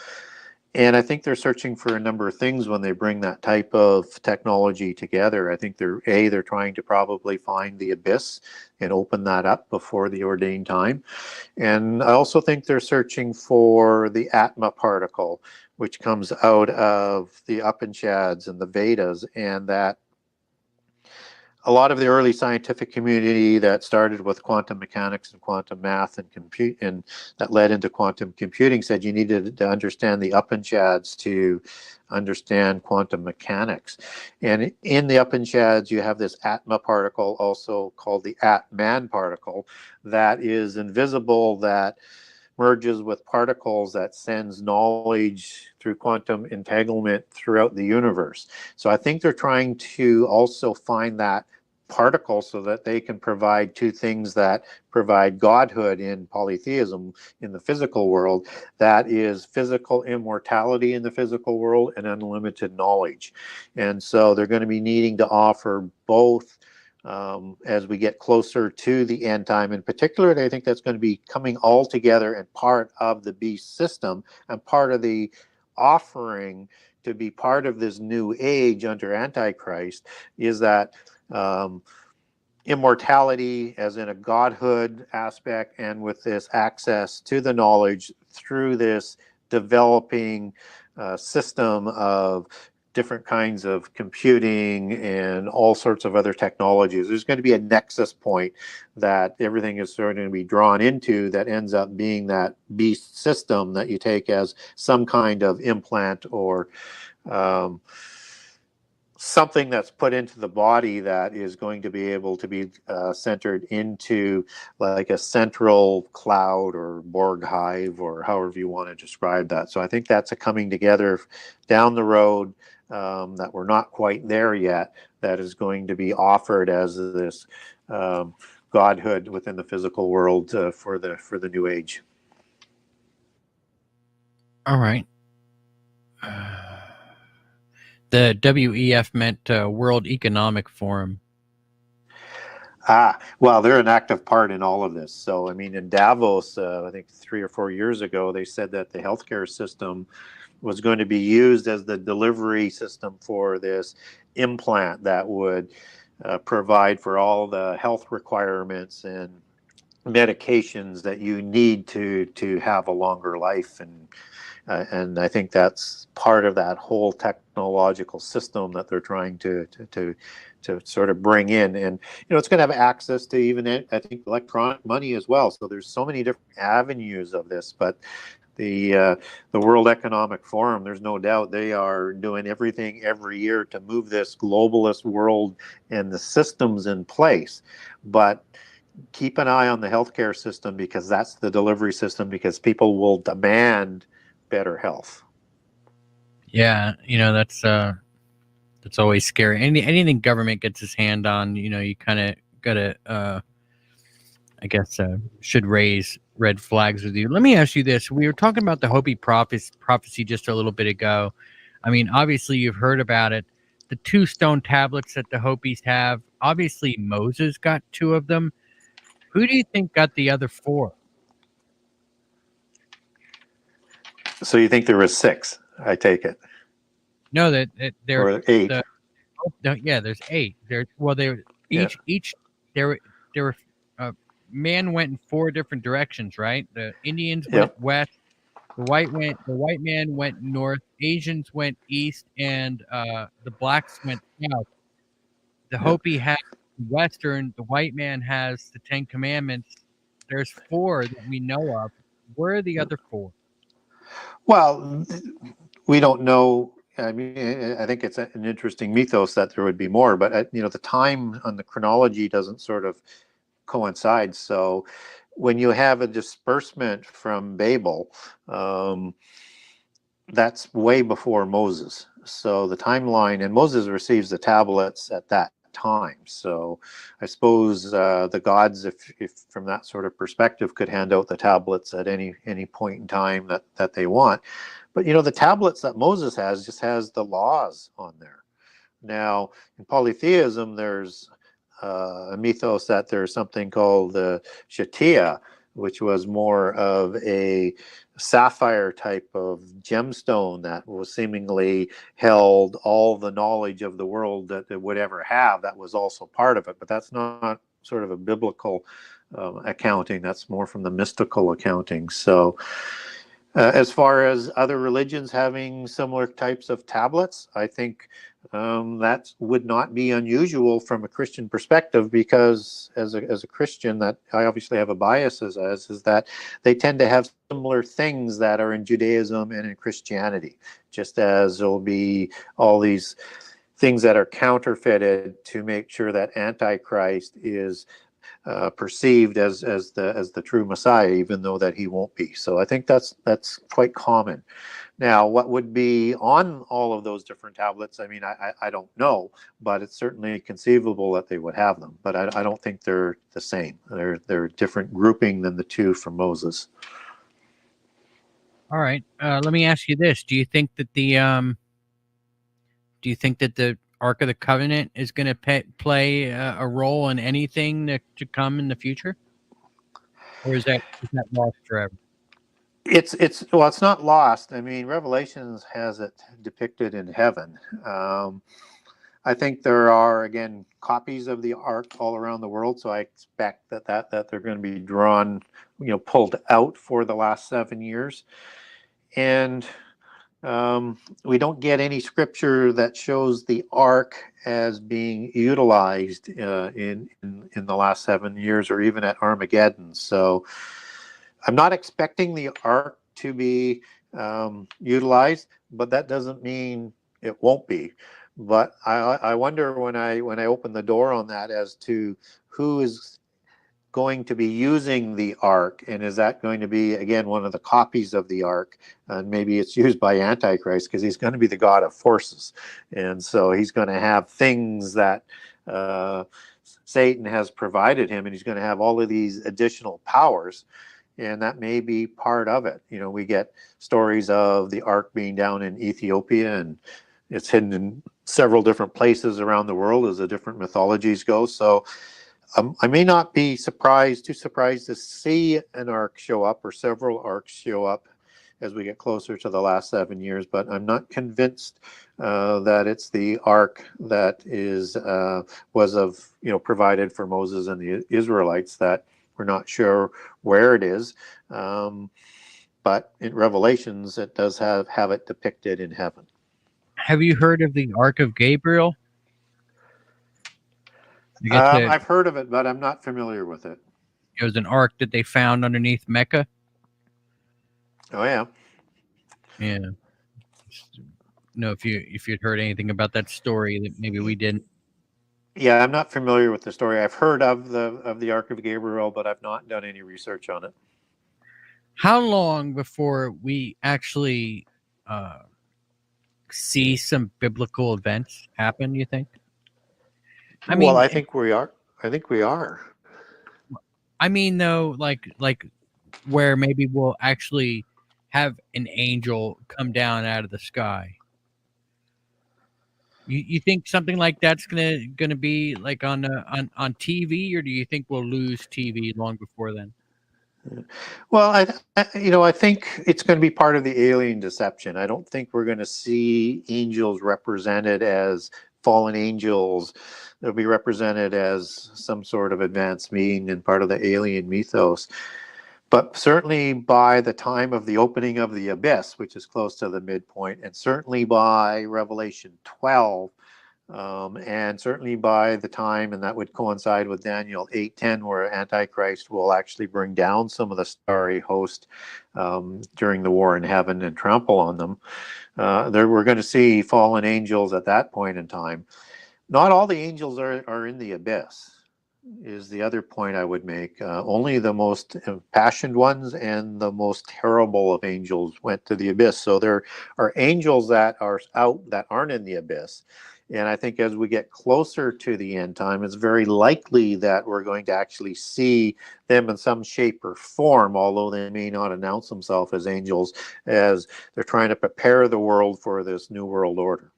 And I think they're searching for a number of things when they bring that type of technology together. I think they're trying to probably find the abyss and open that up before the ordained time. And I also think they're searching for the Atma particle, which comes out of the Upanishads and the Vedas, and that a lot of the early scientific community that started with quantum mechanics and quantum math and compute, and that led into quantum computing, said you needed to understand the Upanishads to understand quantum mechanics. And in the Upanishads, you have this Atma particle, also called the Atman particle, that is invisible, that merges with particles, that sends knowledge through quantum entanglement throughout the universe. So I think they're trying to also find that particle so that they can provide two things that provide godhood in polytheism in the physical world. That is physical immortality in the physical world and unlimited knowledge. And so they're going to be needing to offer both as we get closer to the end time. In particular, I think that's going to be coming all together and part of the beast system and part of the offering to be part of this new age under Antichrist is that immortality as in a godhood aspect, and with this access to the knowledge through this developing system of different kinds of computing and all sorts of other technologies. There's going to be a nexus point that everything is sort of going to be drawn into, that ends up being that beast system that you take as some kind of implant or something that's put into the body that is going to be able to be centered into like a central cloud or Borg hive, or however you want to describe that. So I think that's a coming together down the road that we're not quite there yet, that is going to be offered as this godhood within the physical world for the new age. All right. The WEF meant World Economic Forum. Well, they're an active part in all of this. So, I mean, in Davos, I think 3 or 4 years ago, they said that the healthcare system was going to be used as the delivery system for this implant that would provide for all the health requirements and medications that you need to have a longer life. And I think that's part of that whole technological system that they're trying to sort of bring in. And it's going to have access to even, I think, electronic money as well. So there's so many different avenues of this. But the World Economic Forum, there's no doubt they are doing everything every year to move this globalist world and the systems in place. But keep an eye on the healthcare system, because that's the delivery system, because people will demand better health. Yeah, that's always scary. Anything government gets its hand on, you kind of gotta, I guess, should raise red flags with you. Let me ask you this: we were talking about the Hopi prophecy just a little bit ago. I mean, obviously you've heard about it. The 2 stone tablets that the Hopis have. Obviously, Moses got 2 of them. Who do you think got the other 4? So you think there was 6? I take it, No, that they're or 8? yeah. There's 8. There, Yeah. each there were. Man went in 4 different directions, right? The Indians went Yep. west. The white man went north. Asians went east, and the blacks went south. The Yep. Hopi has western. The white man has the 10 Commandments. There's 4 that we know of. Where are the other 4? Well, we don't know. I mean, I think it's an interesting mythos that there would be more, but the time on the chronology doesn't sort of coincide. So when you have a disbursement from Babel, that's way before Moses. So the timeline, and Moses receives the tablets at that time. So I suppose the gods, if from that sort of perspective, could hand out the tablets at any point in time that they want. But the tablets that Moses has just has the laws on there. Now in polytheism, there's a mythos that there's something called the Shatia, which was more of a sapphire type of gemstone that was seemingly held all the knowledge of the world that it would ever have. That was also part of it, but that's not sort of a biblical accounting. That's more from the mystical accounting. So as far as other religions having similar types of tablets, I think that would not be unusual from a Christian perspective, because as a Christian, that I obviously have a bias as is that they tend to have similar things that are in Judaism and in Christianity, just as there'll be all these things that are counterfeited to make sure that Antichrist is perceived as the true Messiah, even though that he won't be. So I think that's quite common. Now, what would be on all of those different tablets? I mean, I don't know, but it's certainly conceivable that they would have them. But I don't think they're the same. They're a different grouping than the 2 from Moses. All right. Let me ask you this: do you think that the Ark of the Covenant is going to play a role in anything that to come in the future, or is that lost forever? It's not lost. I mean, Revelations has it depicted in heaven. I think there are, again, copies of the Ark all around the world, so I expect that they're going to be drawn, pulled out for the last 7 years. And we don't get any scripture that shows the Ark as being utilized in the last 7 years, or even at Armageddon. So I'm not expecting the Ark to be utilized, but that doesn't mean it won't be. But I wonder when I open the door on that, as to who is going to be using the Ark, and is that going to be, again, one of the copies of the Ark, and maybe it's used by Antichrist, because he's going to be the god of forces, and so he's going to have things that Satan has provided him, and he's going to have all of these additional powers. And that may be part of it. We get stories of the Ark being down in Ethiopia, and it's hidden in several different places around the world as the different mythologies go. So I may not be too surprised to see an ark show up or several arks show up as we get closer to the last 7 years, but I'm not convinced that it's the ark that was provided for Moses and the Israelites. That we're not sure where it is, but in Revelations it does have it depicted in heaven. Have you heard of the Ark of Gabriel? I've heard of it, but I'm not familiar with it. It was an ark that they found underneath Mecca. Oh yeah. Yeah. Know if you'd heard anything about that story that maybe we didn't. Yeah, I'm not familiar with the story. I've heard of the Ark of Gabriel, but I've not done any research on it. How long before we actually see some biblical events happen, you think? I mean, I think we are. I mean, though, like where maybe we'll actually have an angel come down out of the sky. You think something like that's gonna be like on TV, or do you think we'll lose TV long before then? Well, I think it's going to be part of the alien deception. I don't think we're going to see angels represented as fallen angels. They'll be represented as some sort of advanced being and part of the alien mythos. But certainly by the time of the opening of the abyss, which is close to the midpoint, and certainly by Revelation 12, and certainly by the time, and that would coincide with Daniel 8:10, where Antichrist will actually bring down some of the starry host during the war in heaven and trample on them. We're going to see fallen angels at that point in time. Not all the angels are in the abyss, is the other point I would make. Only the most impassioned ones and the most terrible of angels went to the abyss. So there are angels that are out that aren't in the abyss. And I think as we get closer to the end time, it's very likely that we're going to actually see them in some shape or form, although they may not announce themselves as angels, as they're trying to prepare the world for this new world order.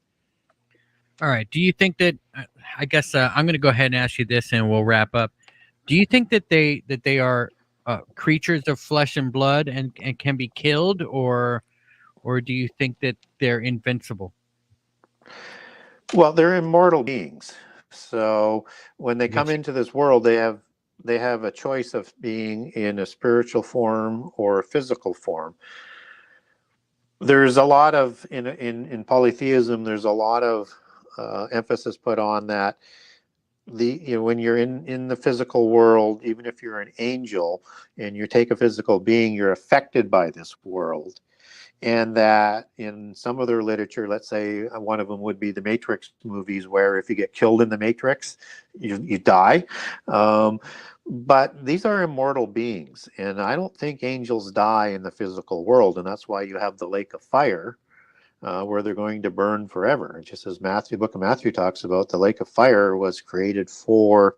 All right. Do you think that? I guess I'm going to go ahead and ask you this, and we'll wrap up. Do you think that they are creatures of flesh and blood and can be killed, or do you think that they're invincible? Well, they're immortal beings. So when they come into this world, they have a choice of being in a spiritual form or a physical form. There's a lot of in polytheism. There's a lot of emphasis put on that. When you're in the physical world, even if you're an angel and you take a physical being, you're affected by this world. And that in some of their literature, let's say one of them would be the Matrix movies, where if you get killed in the Matrix, you die. But these are immortal beings, and I don't think angels die in the physical world, and that's why you have the lake of fire, where they're going to burn forever. Just as the book of Matthew talks about, the lake of fire was created for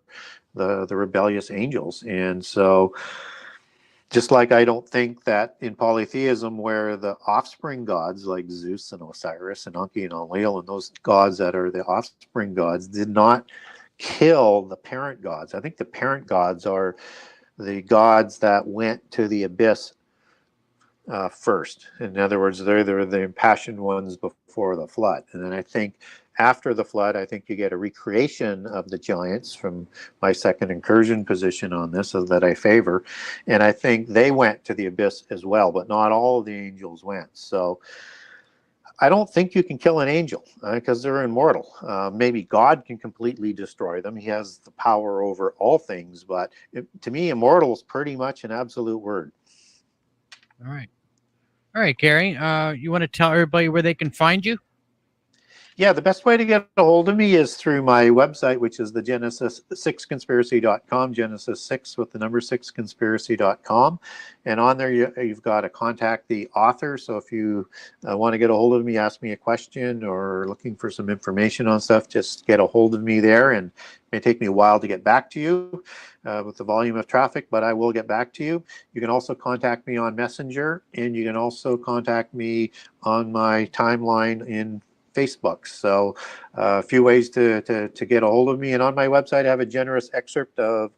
the rebellious angels. And so just like I don't think that in polytheism, where the offspring gods like Zeus and Osiris and Enki and Enlil and those gods that are the offspring gods did not kill the parent gods. I think the parent gods are the gods that went to the abyss first. In other words, they're the impassioned ones before the flood. And then I think after the flood, I think you get a recreation of the giants, from my second incursion position on this, that I favor. And I think they went to the abyss as well, but not all of the angels went. So I don't think you can kill an angel because they're immortal. Maybe God can completely destroy them. He has the power over all things. But to me, immortal is pretty much an absolute word. All right. All right, Gary, you want to tell everybody where they can find you? Yeah, the best way to get a hold of me is through my website, which is the Genesis6conspiracy.com, Genesis6 with the number 6conspiracy.com. And on there, you've got to contact the author. So if you want to get a hold of me, ask me a question, or looking for some information on stuff, just get a hold of me there. And it may take me a while to get back to you with the volume of traffic, but I will get back to you. You can also contact me on Messenger, and you can also contact me on my timeline in Facebook. So a few ways to get a hold of me. And on my website, I have a generous excerpt of